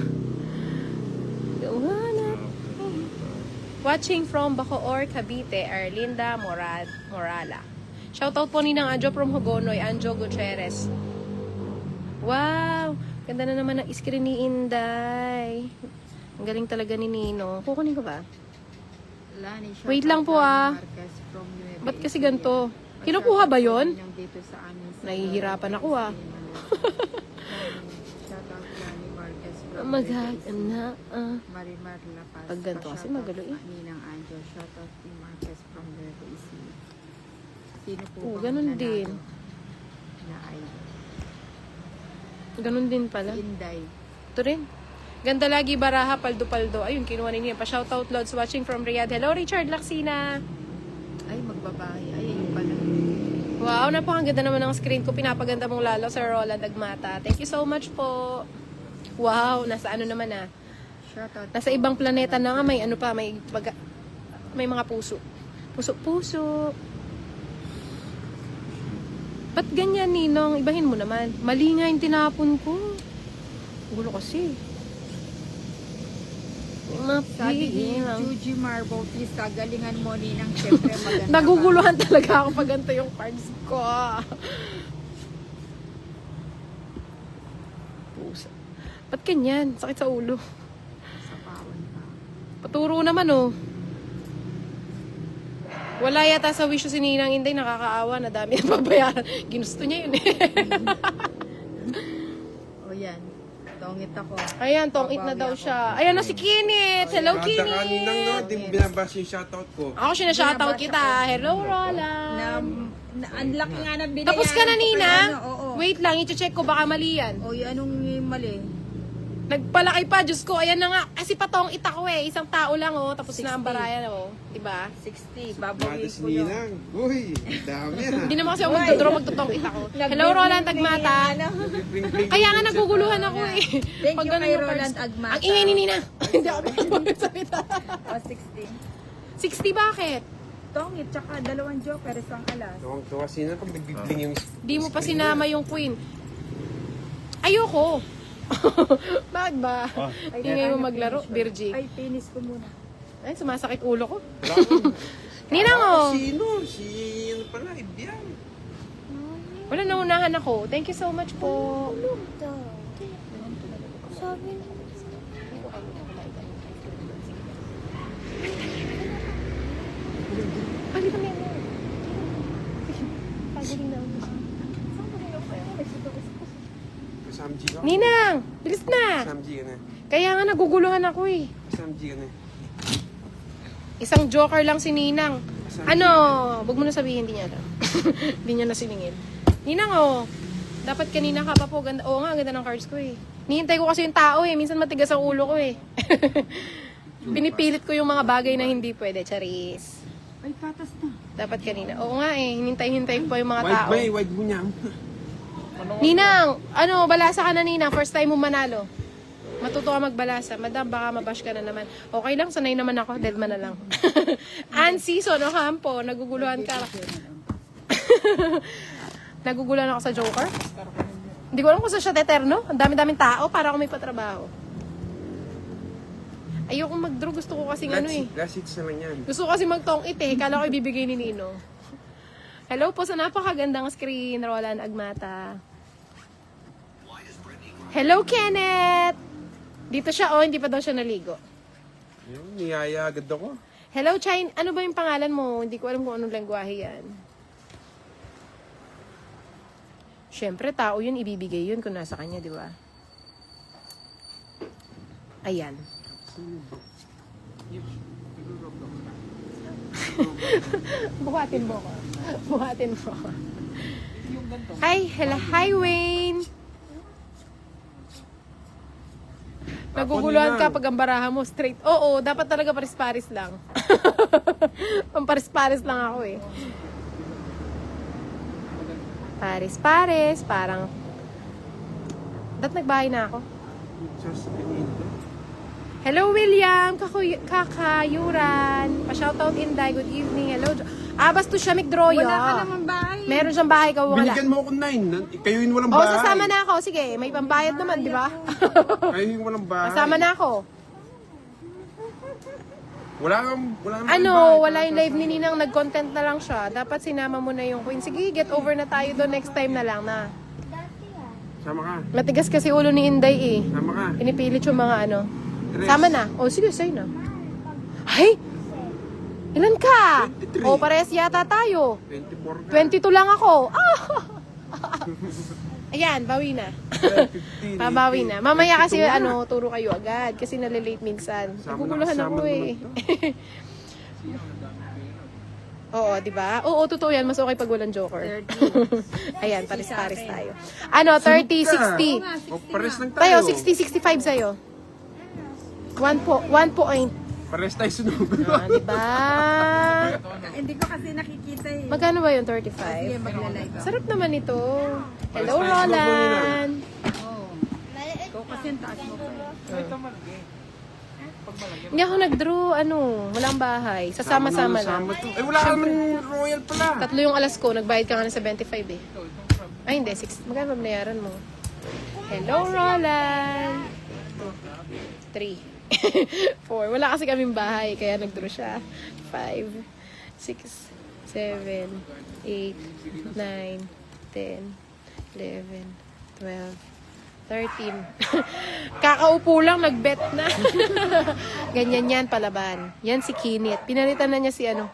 Speaker 1: Watching from Bacoor, Cavite, Arlinda Morala. Shoutout po ni ng Anjo from Hugonoy, Anjo Gutierrez. Wow! Ganda na naman ng screen ni Inday. Ang galing talaga ni Nino. Kukunin ko ba?
Speaker 2: Lani, shout
Speaker 1: Wait
Speaker 2: out
Speaker 1: lang po,
Speaker 2: Lani Marquez from Nueva
Speaker 1: Ba't kasi
Speaker 2: Ecija.
Speaker 1: ganito? Kinukuha ba yon?
Speaker 2: Yung dito sa amin sa
Speaker 1: Nahihirapan ako ah.
Speaker 2: Shout out Lani Marquez from
Speaker 1: Oh my God,
Speaker 2: Nueva Ecija.
Speaker 1: anak.
Speaker 2: Marimar La Paz.
Speaker 1: Pag ganito kasi
Speaker 2: Pa-shoutout
Speaker 1: magalo eh.
Speaker 2: Ninang Anjo. Shout out kay Marquez from Nueva Ecija. Sino po
Speaker 1: Oo,
Speaker 2: bang
Speaker 1: ganun
Speaker 2: nanalo
Speaker 1: din.
Speaker 2: Na ay
Speaker 1: Ganun din pala.
Speaker 2: si Inday.
Speaker 1: Ito rin. Ganda lagi baraha, paldo-paldo. Ayun, kinuha ni Nina. Pa-shoutout Lods watching from Riyadh. Hello, Richard Laksina.
Speaker 2: Ay, magbabae. Ay, ayun pala.
Speaker 1: Wow, napakaganda naman ng screen ko. Pinapaganda mong lalo, Sir Roland Agmata. Thank you so much po. Wow, nasa ano naman ah.
Speaker 2: Shout out.
Speaker 1: Nasa ibang planeta na nga. May ano pa, may mga puso. Puso. Ba't ganyan, Ninong? Ibahin mo naman. Mali nga yung tinapon ko. Gulo kasi.
Speaker 2: Sabi ni Juji Marble, please, kagalingan mo Ninang. Siyempre, maganda
Speaker 1: Naguguluhan talaga ako pag ganito yung cards ko. Pusa. Ba't ganyan? Sakit sa ulo.
Speaker 2: Sa pawan pa.
Speaker 1: Paturo naman oh. Wala yata sa wish si Ninang Inday, nakakaawa na dami ang babayaran. Ginusto niya yun eh.
Speaker 2: O yan. Tongit ako.
Speaker 1: Ayan, tong-it na daw siya. Ayan na si Kinit. Hello,
Speaker 4: Kada kanina nga,
Speaker 1: Kinit.
Speaker 4: di binabasa yung shoutout ko.
Speaker 1: Ako sinashoutout kita. Hello,
Speaker 2: Na,
Speaker 1: Roland.
Speaker 2: ang laki nga ng binayaran.
Speaker 1: Tapos ka na,
Speaker 2: ko,
Speaker 1: Nina?
Speaker 2: pero ano, oo.
Speaker 1: Wait lang, i-check ko baka mali yan.
Speaker 2: O, anong mali?
Speaker 1: Nagpalaki pa, Diyos ko. Ayan na nga. Kasi patong ita ko eh. Isang tao lang oh. Tapos
Speaker 2: 60.
Speaker 1: na ang barayan oh. Diba?
Speaker 2: 60.
Speaker 4: Mata
Speaker 2: Babawiin
Speaker 4: si
Speaker 2: ko yun.
Speaker 4: Ninang. Uy, dami
Speaker 1: Hindi
Speaker 4: ah.
Speaker 1: naman kasi ako magdodraw, magtutong ita ko. Hello, Roland Tagmata. Kaya nga naguguluhan ako eh.
Speaker 2: Thank
Speaker 1: Pag
Speaker 2: you
Speaker 1: ganun
Speaker 2: kay
Speaker 1: yung
Speaker 2: Roland
Speaker 1: cards.
Speaker 2: Agmata.
Speaker 1: Ang ingay ni Nina. Hindi ako magsalita.
Speaker 2: O, 60.
Speaker 1: 60 bakit?
Speaker 2: Tongit, tsaka dalawang joker, isang alas.
Speaker 4: Tuwang-tuwa si Ninang pag nagbibling yung...
Speaker 1: Di mo pa sinama yung queen. Ayoko. Bakit ba? Ingay mo maglaro, Virgie.
Speaker 2: Ay, finish ko muna.
Speaker 1: Ay, sumasakit ulo ko.
Speaker 4: Wala akong-
Speaker 1: Ninang oh.
Speaker 4: Sino? Si ano pala, Ibiang.
Speaker 1: Wala, naunahan ako. Thank you so much po. Pali kami mo. Pagaling na ako.
Speaker 4: Kasamji ka?
Speaker 1: Ninang, bilis na.
Speaker 4: Kasamji ka na.
Speaker 1: Kaya nga naguguluhan ako eh.
Speaker 4: Kasamji ka na.
Speaker 1: Isang joker lang si Ninang. Ano, wag mo na sabihin, hindi niya alam. Hindi niya nasiningin. Ninang oh, dapat kanina ka pa po. Ganda. Oo nga, ang ganda ng cards ko eh. Nihintay ko kasi yung tao eh. Minsan matigas ang ulo ko eh. Pinipilit ko yung mga bagay na hindi pwede. Charis.
Speaker 2: Ay, patas na.
Speaker 1: Dapat kanina. Oo nga eh. Hinintay-hintay ko pa yung mga
Speaker 4: Wide
Speaker 1: tao.
Speaker 4: ba eh, wide mo niya.
Speaker 1: Ninang, ano, balasa ka na Ninang. First time mo manalo. Matuto ka magbalasa. Madam, baka mabash ka na naman. Okay lang, sanay naman ako. Deadman na lang. Unseason, o kampo. Naguguluhan ka. Naguguluhan ako sa Joker. Hindi ko alam kung sa siya teterno. Ang dami-daming tao para ako may patrabaho. Ayoko mag-draw. Gusto ko kasing ano eh.
Speaker 4: Last hits naman yan.
Speaker 1: Gusto ko kasi magtong-it eh. Kala ko ibibigay ni Nino. Hello po sa napakagandang screen, Roland Agmata. Hello, Kenneth! Dito siya, oh, hindi pa daw siya naligo.
Speaker 4: Ayun, niyaya agad ako.
Speaker 1: Hello, Chine. Ano ba yung pangalan mo? Hindi ko alam kung anong lengguwahe yan. Siyempre, tao yun, ibibigay yun kung nasa kanya, di ba? Ayan. Buhatin mo ko. Buhatin mo ko. Hi, hello, hi Wayne. Naguguluhan ka pag ang baraha mo straight. Oo, dapat talaga paris-paris lang. Pamparis-paris lang ako eh. Paris-paris, parang... Nagbahay na ako. Hello, William! Kakayuran! Pa-shoutout Inday, good evening. Hello. Bastos siya, McDroyo.
Speaker 2: Wala ka naman bahay.
Speaker 1: Meron siyang bahay, ikaw wala.
Speaker 4: Binigyan mo ako 9. Kayo yung walang
Speaker 1: Oh,
Speaker 4: bahay.
Speaker 1: sasama na ako. Sige, may pambayad naman, di ba?
Speaker 4: Kayo yung walang bahay.
Speaker 1: Kasama na ako.
Speaker 4: Wala kang bahay.
Speaker 1: Ano, wala yung live ni Ninang, nag-content na lang siya. Dapat sinama mo na yung queen. Sige, get over na tayo doon next time na lang na.
Speaker 4: Sama ka.
Speaker 1: Matigas kasi ulo ni Inday eh.
Speaker 4: Sama ka.
Speaker 1: Pinipilit yung mga ano.
Speaker 4: Tres.
Speaker 1: Sama na. O, sige, sa'yo na. Ay! Ilan ka?
Speaker 4: 23.
Speaker 1: O, parehas yata tayo.
Speaker 4: 24 ka.
Speaker 1: 22 lang ako. Ah! Ayan, bawi na.
Speaker 4: 15.
Speaker 1: Pabawi na. Mamaya kasi
Speaker 4: 22 na.
Speaker 1: ano, turo kayo agad. Kasi nalilate minsan.
Speaker 4: Sama na,
Speaker 1: Naguguluhan
Speaker 4: sama
Speaker 1: ako
Speaker 4: naman
Speaker 1: eh.
Speaker 4: to.
Speaker 1: Oo, di ba? Oo, totoo yan. Mas okay pag walang joker.
Speaker 2: 30.
Speaker 1: Ayan, paris-paris tayo. Ano, 30, 60.
Speaker 4: O, pares lang tayo.
Speaker 1: Tayo, 60, 65 sa'yo. 1 point.
Speaker 4: Pares tayo sunog.
Speaker 1: Ah, di ba?
Speaker 2: Hindi ko kasi nakikita eh.
Speaker 1: Magkano ba yung
Speaker 2: Sige,
Speaker 1: 35?
Speaker 2: magla-live ako.
Speaker 1: Sarap naman ito. Hello,
Speaker 4: Pares tayo sunog mo
Speaker 1: Roland.
Speaker 2: Oo. Ikaw kasi ang taas mo pa eh.
Speaker 1: Hindi ako nag-draw, ano, walang bahay. Sasama-sama lang.
Speaker 4: Sama to. Ay, wala ka naman royal pala.
Speaker 1: Tatlo yung alas ko, nagbayad ka nga na 75 eh. Ay, hindi, 6. Magkano ba binayaran mo? Hello, Roland. 3. 4. Wala kasi kaming bahay, kaya nag-draw siya. 5, 6, 7, 8, 9, 10, 11, 12, 13. Kakaupo lang, nag-bet na. Ganyan yan, palaban. Yan si Kinit. Pinalitan na niya si ano?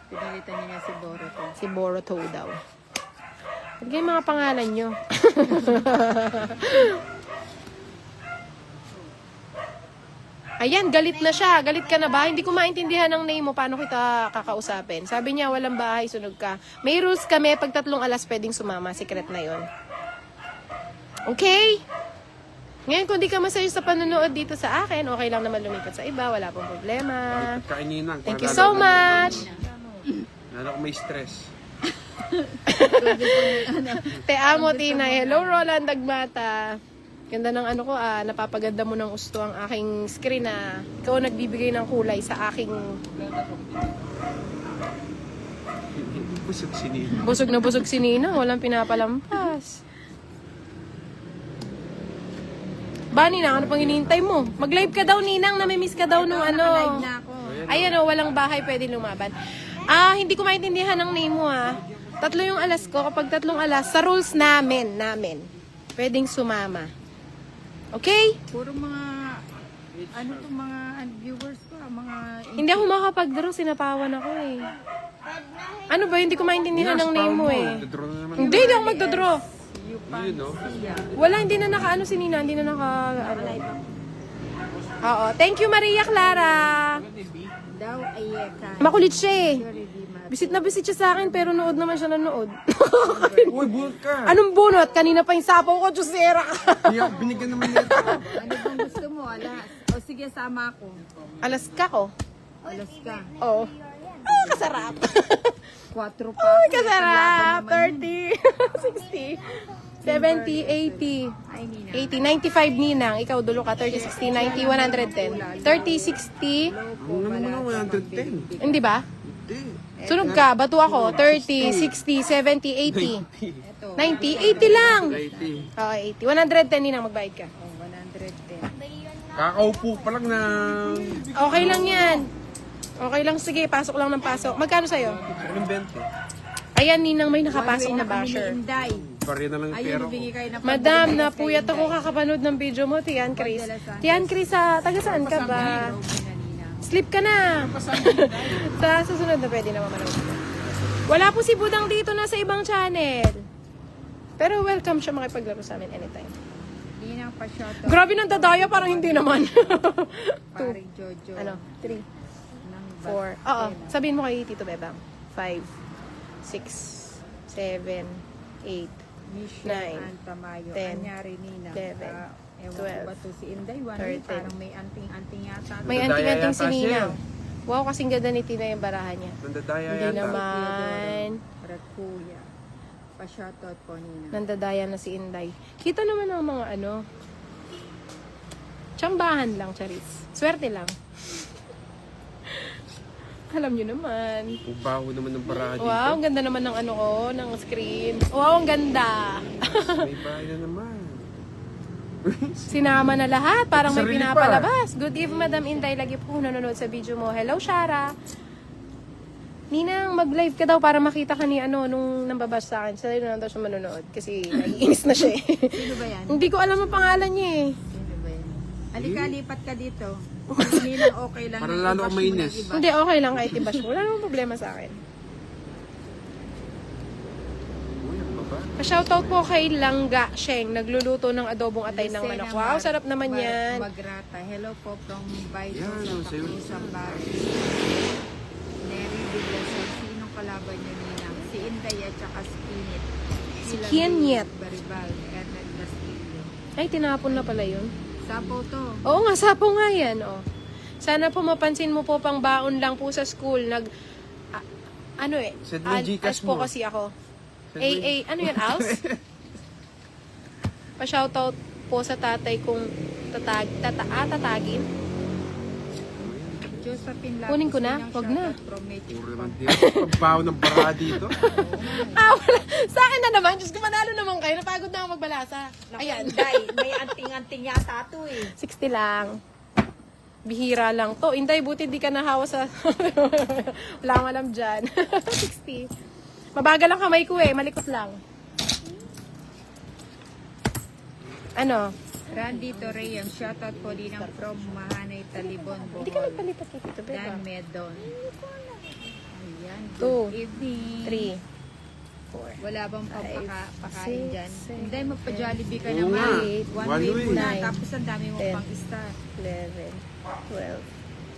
Speaker 2: Pinalitan niya si Boruto.
Speaker 1: Si Boruto daw. Bigay mga pangalan nyo. Ayan, galit na siya. Galit ka na ba? Hindi ko maintindihan ang name mo. Paano kita kakausapin? Sabi niya, walang bahay, sunog ka. May rules kami. Pag 3 alas, pwedeng sumama. Secret na yon. Okay? Ngayon, kung di ka masaya sa panonood dito sa akin, okay lang naman lumipat sa iba. Wala pong problema.
Speaker 4: Pagkaininang.
Speaker 1: Thank you so much.
Speaker 4: Lalo ko may stress.
Speaker 1: Te amo, Tina. Hello, Roland Dagmata. Ganda ng ano ko, napapaganda mo ng gusto ang aking screen na ikaw nagbibigay ng kulay sa aking
Speaker 4: Busog si Nina.
Speaker 1: busog na busog si Nina. Walang pinapalampas. Ba, Ninang, ano pang hinihintay mo? Mag-live ka daw, Ninang. Namimiss ka daw nung ano.
Speaker 2: Nakalive na ako.
Speaker 1: Ayan o, walang bahay pwede lumaban. Hindi ko maintindihan ang name mo 3 yung alas ko. Kapag 3 alas, sa rules namin, pwedeng sumama. Okay?
Speaker 2: Puro mga, ano to mga viewers ko, mga...
Speaker 1: Hindi ako makapag-draw, sinapawan ako eh. Ano ba, hindi ko maintindihan ang name mo eh.
Speaker 4: Dadraw na naman.
Speaker 1: Hindi ako magdodraw.
Speaker 4: Yun, no?
Speaker 1: Wala, hindi na naka-ano si Nina, hindi na naka... Ano. Oo, thank you Maria Clara.
Speaker 2: Daw ay
Speaker 1: Makulit siya eh.
Speaker 2: Sorry, di ma.
Speaker 1: Bisit na bisit siya sa akin, pero nood naman siya nanood.
Speaker 4: Uy, buhat ka.
Speaker 1: Anong bunot? Kanina pa yung sapaw ko, Diyosera ka.
Speaker 4: Kaya binigyan naman nito.
Speaker 2: Ano bang gusto mo? Alas. O sige, sama ako.
Speaker 1: Alas ka ko.
Speaker 2: Alas ka.
Speaker 1: Oo. Kasarap.
Speaker 2: 4 pa.
Speaker 1: Ay, kasarap. 30, 60, 70, 80.
Speaker 2: Ay, Nina.
Speaker 1: 80, 95 Ninang. Ikaw dulo ka. 30, 60, 90, 110. 30, 60.
Speaker 4: Ano naman 110?
Speaker 1: Hindi ba?
Speaker 4: Hindi.
Speaker 1: Sunog ka. Bato ako. 30, 60, 70, 80.
Speaker 2: Ito.
Speaker 1: 90, 80 lang.
Speaker 4: 80.
Speaker 1: Oo, 80. 110 Ninang. Magbayad ka.
Speaker 2: Oh, 110.
Speaker 4: Kakaupo pa lang na...
Speaker 1: Okay lang yan. Okay lang. Sige, pasok lang ng pasok. Magkano sa'yo?
Speaker 4: Anong 20?
Speaker 1: Ayan, Ninang, may nakapasok
Speaker 2: One way
Speaker 1: na
Speaker 2: kami ni
Speaker 1: basher.
Speaker 2: Inday.
Speaker 4: Pare na lang yung
Speaker 2: Ayun,
Speaker 4: pera ko.
Speaker 2: nabigay kayo na
Speaker 1: Madam,
Speaker 2: pagbibigas
Speaker 1: napuyat
Speaker 2: kay
Speaker 1: ako
Speaker 2: Inday.
Speaker 1: kakapanood ng video mo, Tian Chris. Tian Chris, taga saan ka ba?
Speaker 2: Grabe na, Nina.
Speaker 1: Sleep ka na. Sa susunod na pwede naman manood. Wala po si Budang dito, nasa ibang channel. Pero welcome siya makipaglaro sa amin anytime.
Speaker 2: Nina pa shoutout.
Speaker 1: Grabe nang dadaya, parang hindi naman.
Speaker 2: Pare Jojo.
Speaker 1: Ano? 3,
Speaker 2: Ng
Speaker 1: 4. Oo, sabihin mo kay Tito Bebang. 5, 6, 7, 8,
Speaker 2: Michelle
Speaker 1: 9,
Speaker 2: Antamayo.
Speaker 1: 10,
Speaker 2: Anyari Nina.
Speaker 1: 11,
Speaker 2: Ewan ko
Speaker 1: 12,
Speaker 2: ba to si Inday? One way,
Speaker 1: 13.
Speaker 2: parang may anting-anting yata.
Speaker 1: May
Speaker 4: Nadadaya
Speaker 1: anting-anting si
Speaker 4: yata siya.
Speaker 1: Ninang. Wow, kasing ganda ni Tina yung barahan niya.
Speaker 4: Nandadaya
Speaker 1: Hindi
Speaker 4: yata.
Speaker 1: naman.
Speaker 2: Para kuya. Pa-shoutout po Nina.
Speaker 1: Nandadaya na si Inday. Kita naman ang mga ano. Tsambahan lang, Charis. Swerte lang. Alam nyo naman.
Speaker 4: Ang baho naman ng baraha dito.
Speaker 1: Wow, ang ganda naman ng ano ko, ng screen. Wow, ang ganda.
Speaker 4: May bahay na naman.
Speaker 1: Sinama na lahat. Parang may
Speaker 4: Sarili pa.
Speaker 1: pinapalabas. Good evening, Madam Inday. Lagi po nanonood sa video mo. Hello, Shara. Ninang, mag-live ka daw para makita ka ni ano nung nambabas sa akin. Sa na daw siya manonood. Kasi naiinis na siya eh.
Speaker 2: Sino ba yan?
Speaker 1: Hindi ko alam ang pangalan niya eh.
Speaker 2: Sino ba yan? Halika, lipat ka dito. Ninang okay lang.
Speaker 4: Para
Speaker 2: na
Speaker 4: lalo
Speaker 2: i-bash
Speaker 4: kang
Speaker 2: mo
Speaker 4: mainis.
Speaker 2: ng iba.
Speaker 1: Hindi, okay lang kahit i-bash mo. Wala namang problema sa akin.
Speaker 4: Uy, ang baba.
Speaker 1: Pa-shoutout po kay Langga Sheng. Nagluluto ng adobong atay ng manok. Wow, sarap naman yan.
Speaker 2: Magrata. Hello po from Baito
Speaker 4: Yan,
Speaker 2: sa
Speaker 4: sa'yo.
Speaker 2: Kapusan Bari. Neri Villason. Sinong kalaban niyo Ninang? Si Inday at saka si Kinit.
Speaker 1: Si Kinit.
Speaker 2: Baribal. Ernest Castillo.
Speaker 1: Ay, tinapon na pala yun.
Speaker 2: Sapo to.
Speaker 1: Oo nga, sapo nga yan. Oh. Sana po mapansin mo po pang baon lang po sa school. Ano eh?
Speaker 4: Send mo yung Gcash
Speaker 1: po
Speaker 4: mo.
Speaker 1: kasi ako.
Speaker 4: Send mo yung-
Speaker 1: Ano yun, Als? Pa-shoutout po sa tatay kong tatagin.
Speaker 2: Josephine Lapis.
Speaker 1: Kunin ko na?
Speaker 2: Kanyang
Speaker 1: Wag na.
Speaker 2: shoutout from Mitch
Speaker 4: Puro naman
Speaker 2: Park.
Speaker 4: dito. Pagbaho ng baraha dito.
Speaker 1: Wala. Sa akin na naman. Diyos ko, manalo naman kayo. Napagod na ako magbalasa. Ayan.
Speaker 2: Inday, may anting-anting yata to eh.
Speaker 1: 60 lang. Bihira lang to. Inday, buti di ka nahawa sa... Wala akong alam dyan. 60. Mabagal ang kamay ko eh. Malikot lang. Ano?
Speaker 2: Randy Torreon, shoutout po din ang from Mahanay Talibon,
Speaker 1: Hindi ka
Speaker 2: Bohol.
Speaker 1: nagpalipat kay Tito Beba.
Speaker 2: Dan Medon. Ayan,
Speaker 1: Two,
Speaker 2: good evening.
Speaker 1: 3,
Speaker 2: Wala bang pakain
Speaker 1: six,
Speaker 2: dyan?
Speaker 1: seven,
Speaker 2: Hindi, magpa-Jollibee ka
Speaker 4: Oo
Speaker 2: naman.
Speaker 4: nga.
Speaker 2: One
Speaker 4: One
Speaker 2: way
Speaker 4: way.
Speaker 2: muna,
Speaker 1: Nine,
Speaker 2: tapos ang dami mo
Speaker 1: 10,
Speaker 2: pang star.
Speaker 1: 11, 12.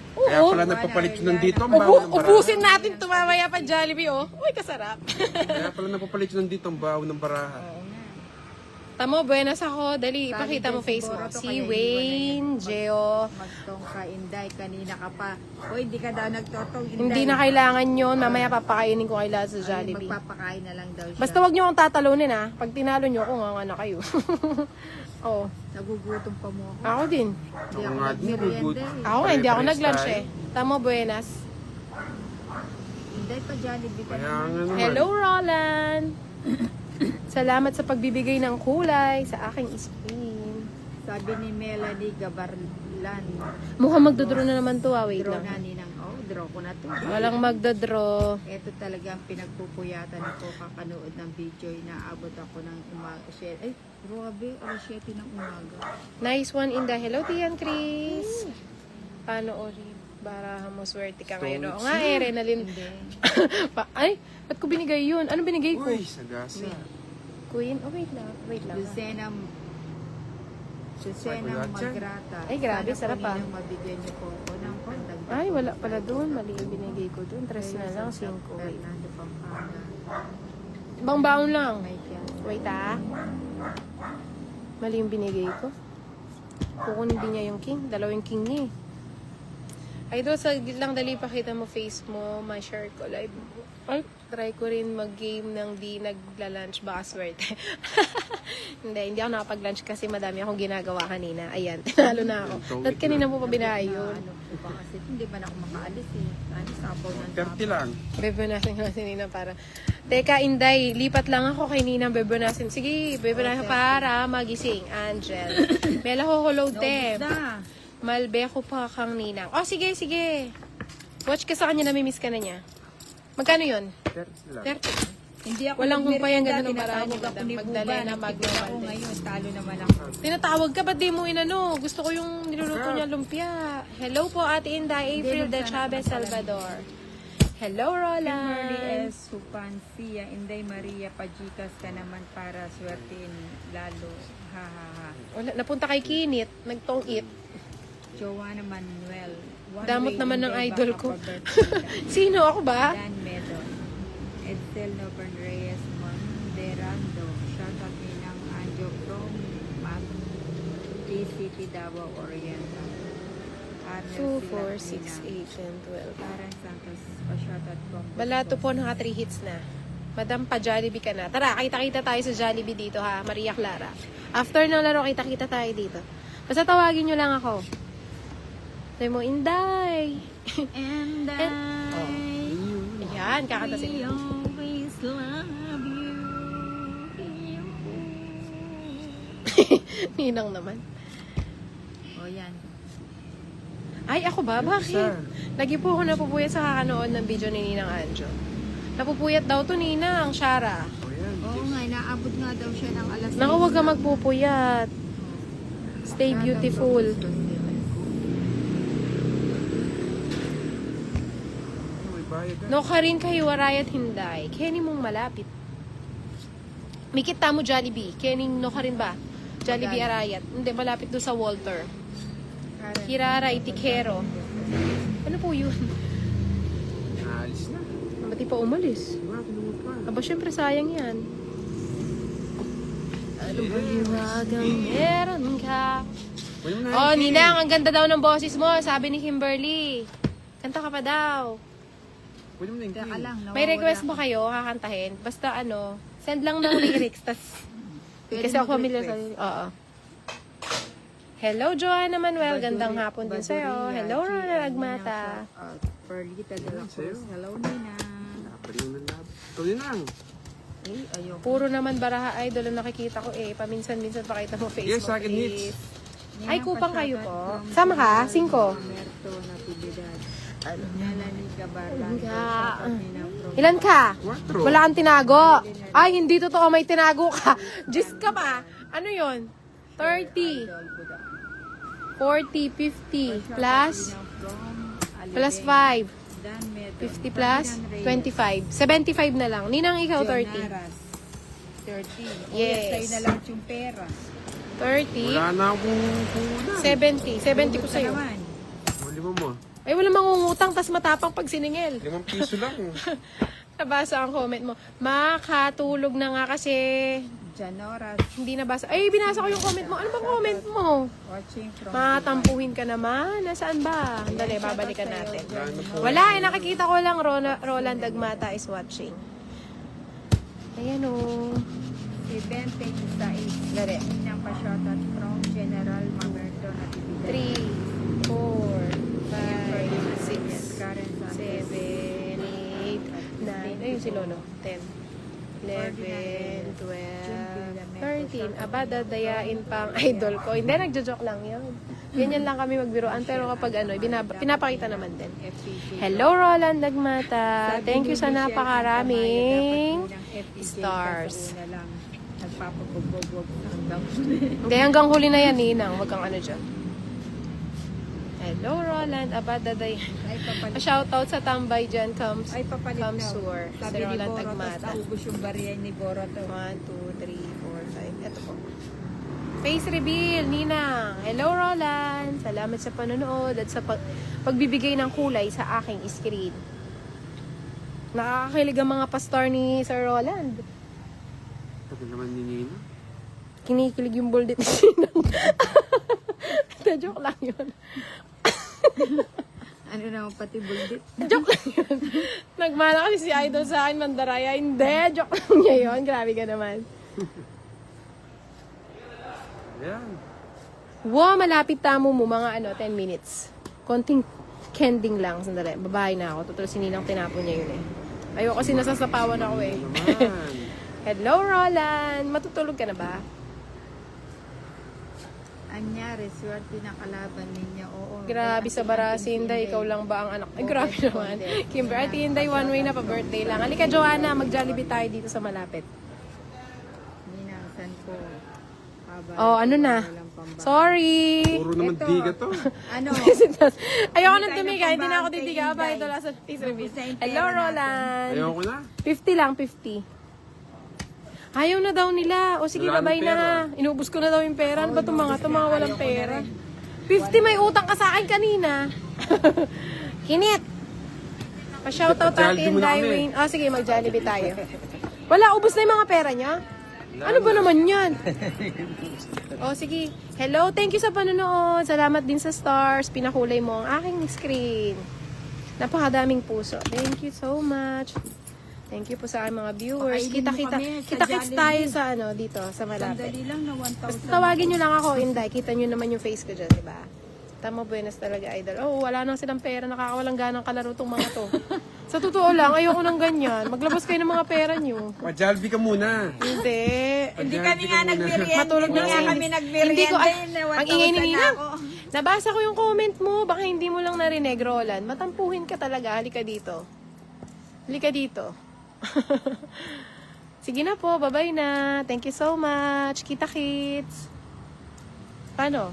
Speaker 4: Kaya
Speaker 1: Oo.
Speaker 4: pala nagpapalit yun nandito ang baho ng baraha.
Speaker 1: Ubusin natin tumamaya pa Jollibee, oh. Uy, kasarap.
Speaker 4: Kaya pala nagpapalit yun nandito ang baho ng baraha.
Speaker 2: Oo nga.
Speaker 1: Tamo, buenas ako. Dali,
Speaker 2: Sabi
Speaker 1: ipakita mo
Speaker 2: din
Speaker 1: face
Speaker 2: siguro
Speaker 1: mo.
Speaker 2: to,
Speaker 1: Si
Speaker 2: kaya
Speaker 1: Wayne, Geo.
Speaker 2: Magtong ka, Inday, kanina ka pa. O, hindi ka daw nagtotong, Inday.
Speaker 1: Hindi na kailangan yun. Mamaya papakainin ko kay lahat sa
Speaker 2: Ay,
Speaker 1: Jollibee.
Speaker 2: magpapakain na lang daw siya.
Speaker 1: Basta wag niyo akong tatalunin, ha. Pag tinalo niyo ako, nga na kayo. Oo.
Speaker 2: Nagugutom pa mo ako.
Speaker 1: Ako din.
Speaker 2: Hindi
Speaker 4: Ako
Speaker 2: ako
Speaker 4: nga din,
Speaker 2: nagmerienda
Speaker 4: good.
Speaker 2: eh.
Speaker 1: Ako nga, hindi ako
Speaker 4: Pare-pares
Speaker 1: nag-lunch
Speaker 4: tayo.
Speaker 1: eh. Tamo, buenas.
Speaker 2: Inday, pa Jollibee ka
Speaker 4: Kaya
Speaker 2: naman.
Speaker 4: nga naman.
Speaker 1: Hello, Roland. Salamat sa pagbibigay ng kulay sa aking screen.
Speaker 2: Sabi ni Melanie Gabarlan.
Speaker 1: Mukhang magdodraw na naman to, wait
Speaker 2: Draw
Speaker 1: lang.
Speaker 2: na ninang, draw ko na to.
Speaker 1: Walang magdodraw.
Speaker 2: Ito talaga ang pinagpupuyatan ko kakanood ng video. Inaabot ako ng umaga. Ay, grabe, alas 7 ng umaga.
Speaker 1: Nice one in the hello, Tian Chris. Paano, Ori? Baraha mo, swerte ka ngayon. Oo nga, Renalyn.
Speaker 2: Hindi.
Speaker 1: Ay, ba't ko binigay yun? Ano binigay ko?
Speaker 4: Uy, sagasa.
Speaker 1: Queen? Oh, wait lang. Wait lang.
Speaker 2: Lucena
Speaker 4: Ay,
Speaker 2: Magrata.
Speaker 1: Ay, grabe,
Speaker 2: Sana
Speaker 1: sarap
Speaker 2: po
Speaker 1: ah.
Speaker 2: ninyong mabigyan niyo po ako ng pandagdag.
Speaker 1: Ay, wala pala doon. Mali yung binigay ko doon. 3 na lang, 5. Wait.
Speaker 2: Fernando Pampanga.
Speaker 1: Ibang baon lang.
Speaker 2: May kyan.
Speaker 1: Wait Mali yung binigay ko. Kukunin din niya yung king. Dalawang king niya eh. Ay, doon sa lang dali pakita mo face mo, ma-share ko live. Ay, try ko rin mag-game ng di nagla-lunch. Baka swerte. hindi ako nakapag-lunch kasi madami akong ginagawa kanina. Ayan, tinalo na ako. At kanina mo pa binahay yun.
Speaker 2: Ano po ba kasi hindi man ako makaalis eh. Ano, sabaw ng
Speaker 4: 30 lang.
Speaker 1: Bebenasin ko na si Nina para... Teka, Inday, lipat lang ako kay Nina bebenasin. Sige, bebenasin para magising. Angel. Mela ko load te.
Speaker 2: na.
Speaker 1: Malbeko pa kang Ninang. Oh, sige, sige. Watch ka sa kanya, namimiss ka na niya. Magkano yun?
Speaker 4: 30 lang.
Speaker 1: 30.
Speaker 2: Hindi ako
Speaker 1: Walang humpay ang
Speaker 2: nagmerienda,
Speaker 1: ganun ng marami,
Speaker 2: tinatawag ako
Speaker 1: madam.
Speaker 2: ni
Speaker 1: Magdalena,
Speaker 2: Buba, nagtipid
Speaker 1: Magno
Speaker 2: ako
Speaker 1: Valdez.
Speaker 2: ngayon, talo naman ako.
Speaker 1: Tinatawag ka, ba't di mo inano? Gusto ko yung niluluto niya lumpia. Hello po, Ate Inday, April de Chavez, Salvador. Hello,
Speaker 2: Kimberly
Speaker 1: Roland.
Speaker 2: S. Supancia, Inday Maria, pajikas ka naman para swertein lalo. Ha ha ha.
Speaker 1: Wala, napunta kay Kinit, nagtong-it.
Speaker 2: Joanna Manuel. One
Speaker 1: Damot
Speaker 2: way,
Speaker 1: naman ng
Speaker 2: Inday,
Speaker 1: idol
Speaker 2: baka
Speaker 1: ko.
Speaker 2: pa-birthday ka.
Speaker 1: Sino? Ako ba?
Speaker 2: Dan Medon. Edsel Novan Reyes Monderando. Shoutout ng Anjo from Mag City, Davao Oriental. Arnel
Speaker 1: 2, 4, 6,
Speaker 2: Silacina.
Speaker 1: 8, 10, 12.
Speaker 2: Karen Santos. Pa-shoutout from
Speaker 1: Balato po, naka 3 hits na. Madam, pa-Jollibee ka na. Tara, kita-kita tayo sa Jollibee dito ha, Maria Clara. After ng laro, kita-kita tayo dito. Basta tawagin nyo lang ako. Sabi mo, Inday.
Speaker 2: And I
Speaker 1: Ayan, kakanta sila.
Speaker 2: always love you.
Speaker 1: Ninang naman.
Speaker 2: O yan.
Speaker 1: Ay, ako ba? Bakit? Lagi po ako napupuyat sa kakanood ng video ni Ninang Anjo. Napupuyat daw to Ninang, Shara.
Speaker 4: O yan.
Speaker 2: Oo nga, naabot nga daw siya ng alas
Speaker 1: Naku, huwag ka magpupuyat. Stay beautiful.
Speaker 4: May bayad ka.
Speaker 1: No ka rin kahiwaray at hinday. Kenny mong malapit. Mikita mo Jollibee. Kenny no ka rin ba? Jollibee Arayat. Hindi, malapit doon sa Walter. Kirara, Itikero. Ano po yun?
Speaker 4: Naalis na.
Speaker 1: Ba't di pa umalis?
Speaker 4: Diba, kinuha pa.
Speaker 1: Aba, syempre sayang yan. Ano ba hiwagang meron ka?
Speaker 4: Wala mo na
Speaker 1: Oh,
Speaker 4: yung
Speaker 1: Ninang, ang ganda daw ng boses mo, sabi ni Kimberly. Kanta ka pa daw.
Speaker 4: Wala mo na yung
Speaker 2: Teka lang,
Speaker 1: May
Speaker 2: nawawala
Speaker 1: request mo
Speaker 2: ako.
Speaker 1: kayo, kakantahin. Basta ano, send lang ng lyrics, tas
Speaker 2: Pwede
Speaker 1: kasi ako familiar sa...
Speaker 2: mag-request.
Speaker 1: Oo. Hello, Joanna Manuel. Gandang
Speaker 2: Baduri-
Speaker 1: hapon din sa'yo.
Speaker 2: Baduria,
Speaker 1: Hello,
Speaker 2: G.
Speaker 1: Ronald Agmata.
Speaker 2: Perlita de la
Speaker 4: Ayan, sa'yo.
Speaker 2: Cruz. Hello, Nina.
Speaker 4: Napaliw na lab. Ikaw din lang.
Speaker 2: Ay, ayoko.
Speaker 1: Puro naman Baraha Idol ang nakikita ko eh. Paminsan-minsan pakita mo Facebook.
Speaker 4: Yes, sa akin
Speaker 1: please.
Speaker 4: hits.
Speaker 2: Nina,
Speaker 1: Ay, kupang kayo
Speaker 2: pa-shoutout
Speaker 1: po.
Speaker 2: from
Speaker 1: Sama ka?
Speaker 2: General
Speaker 1: 5?
Speaker 2: Roberto Natividad. Melanie Gabarlan.
Speaker 1: Nga.
Speaker 2: Shoutout Nina from
Speaker 1: Ilan ka?
Speaker 4: 4.
Speaker 1: Wala kang tinago. Ay, hindi totoo. May tinago ka. Diyos ka pa. Ano yon? 30,
Speaker 2: Idol Buda.
Speaker 1: 40, 50, plus,
Speaker 2: Nina from
Speaker 1: plus
Speaker 2: Alibeng.
Speaker 1: 5.
Speaker 2: Dan Medon.
Speaker 1: 50 plus,
Speaker 2: Ferdinand Reyes.
Speaker 1: 25. 75 na lang. Ninang ikaw, 30.
Speaker 2: John Naras. 30.
Speaker 1: Yes.
Speaker 2: Sa'yo na lahat yung pera.
Speaker 1: 30.
Speaker 4: Wala na akong kulang.
Speaker 1: 70. 70 ko
Speaker 2: Tulog ka
Speaker 1: sa'yo.
Speaker 2: naman.
Speaker 4: Lima mo.
Speaker 1: Ay, wala mangungutang, tas matapang pag siningil.
Speaker 4: 5 piso lang.
Speaker 1: Nabasa ang comment mo. Makatulog na nga kasi.
Speaker 2: Janoras.
Speaker 1: Hindi nabasa. Ay, binasa ko yung comment mo. Ano bang comment mo?
Speaker 2: Watching from
Speaker 1: Matampuhin ka naman. Nasaan ba? Dali, babalikan natin.
Speaker 4: Wala na po.
Speaker 1: Wala, eh, nakikita ko lang Roland Agmata is watching. Ayan o.
Speaker 2: Si Ben sa
Speaker 1: Dali.
Speaker 2: Ninang pa-shoutout from General Mamerto na Tibida.
Speaker 1: 3, 4, 5, 6,
Speaker 2: Karen
Speaker 1: 7, 8, 9. Ayun si Lolo. 10, 11, 12, 13. Aba, dadayain pang idol ko. Hindi, nagjo-joke lang yun. Ganyan lang kami magbiroan. Pero kapag ano, pinapakita naman din. Hello, Roland Nagmata. Thank you sa napakaraming stars.
Speaker 2: Nagpapabugbog hanggang
Speaker 1: Hindi, hanggang huli na yan, Ninang. Huwag kang ano dyan. Hello, Roland. Aba, dadayain.
Speaker 2: ay papalit.
Speaker 1: Shoutout sa tambay dyan. Comes
Speaker 2: Ay papalit daw.
Speaker 1: Kamsur. Si
Speaker 2: Sabi ni
Speaker 1: Roland
Speaker 2: Boro,
Speaker 1: Agmata.
Speaker 2: tapos naubos yung barya ni Boro to.
Speaker 1: 1, 2, 3, 4, 5. Ito po. Face reveal, Ninang. Hello, Roland. Salamat sa panonood at sa pagbibigay ng kulay sa aking screen. Nakakakilig ang mga pastor ni Sir Roland.
Speaker 4: Tagal naman ni Nina.
Speaker 1: Kinikilig yung bolded ni Ninang. Joke lang yun.
Speaker 2: Ano naman pati buldit?
Speaker 1: Joke lang yun. Nagmana kasi si Idol sa akin, Mandaraya. Hindi, joke lang niya yun. Grabe ka naman.
Speaker 4: Ayan.
Speaker 1: Wow, malapit tamo mo mga 10 minutes. Konting kending lang. Sandali, babae na ako. Tutul si Ninang tinapon niya yun eh. Ayoko kasi nasasapawan ako eh.
Speaker 4: Naman.
Speaker 1: Hello, Roland. Matutulog ka na ba?
Speaker 2: Anyari, swerte na kalaban ninyo. Oo.
Speaker 1: Grabe sa Barasinda, ikaw lang ba ang anak? Ay, grabe naman. Kimber, Ate Inday, one way na pa birthday lang. Halika, Joanna, mag-Jollibee tayo dito sa malapit.
Speaker 2: Ninangsan ko.
Speaker 1: Oh, ano na? Sorry!
Speaker 4: Puro naman
Speaker 2: Ito.
Speaker 4: diga to.
Speaker 2: Ano?
Speaker 1: Ayoko
Speaker 2: Hindi
Speaker 1: nang
Speaker 2: tayo
Speaker 1: tumiga, hindi na ako
Speaker 2: nagpambang
Speaker 1: titiga
Speaker 2: kay
Speaker 1: pa.
Speaker 2: Inday.
Speaker 1: Ito lang sa service.
Speaker 2: Sa impera
Speaker 1: Hello,
Speaker 2: natin.
Speaker 1: Roland.
Speaker 4: Ayoko na.
Speaker 1: 50 lang, 50. Ayaw na daw nila. O sige,
Speaker 4: Wala
Speaker 1: babay
Speaker 4: ng
Speaker 1: na.
Speaker 4: pera.
Speaker 1: Inubos ko na daw yung pera. Ano ba itong mga walang pera? 50 may utang ka sa akin kanina. Kinit. Pa-shoutout
Speaker 4: Jollibee
Speaker 1: natin,
Speaker 4: muna kami.
Speaker 1: Dywayne. Ah, sige, mag-Jollibee tayo. Wala, ubos na yung mga pera niya? Ano ba naman yan? O, sige. Hello, thank you sa panonood. Salamat din sa stars. Pinakulay mo ang aking screen. Napakadaming puso. Thank you so much. Thank you po sa aking mga viewers.
Speaker 2: Pakainin mo kami sa
Speaker 1: Kita-kits
Speaker 2: Jollibee.
Speaker 1: tayo sa dito, sa malapit.
Speaker 2: Sandali lang na 1,000.
Speaker 1: Basta tawagin nyo lang ako, Inday. Kita nyo naman yung face ko dyan, di ba? Tama, buenas talaga, Idol. Oh, wala nang silang pera. Nakakawalang ganang kalaro tong mga to. Sa totoo lang, ayoko nang ganyan. Maglabas kayo ng mga pera nyo.
Speaker 4: Pa-Jollibee ka muna.
Speaker 1: Hindi.
Speaker 2: Hindi kami nga nagmerienda.
Speaker 1: Matulog
Speaker 2: Hindi
Speaker 1: na
Speaker 2: nga
Speaker 1: si-
Speaker 2: kami nagmerienda.
Speaker 1: Hindi ko, ang ingay ni
Speaker 2: 1,000
Speaker 1: Nina.
Speaker 2: ako.
Speaker 1: Nabasa ko yung comment mo. Baka hindi mo lang narinig, Roland. Matampuhin ka talaga. Halika dito. Halika dito. Sige na po. Bye-bye na. Thank you so much. Kita-kits. Paano?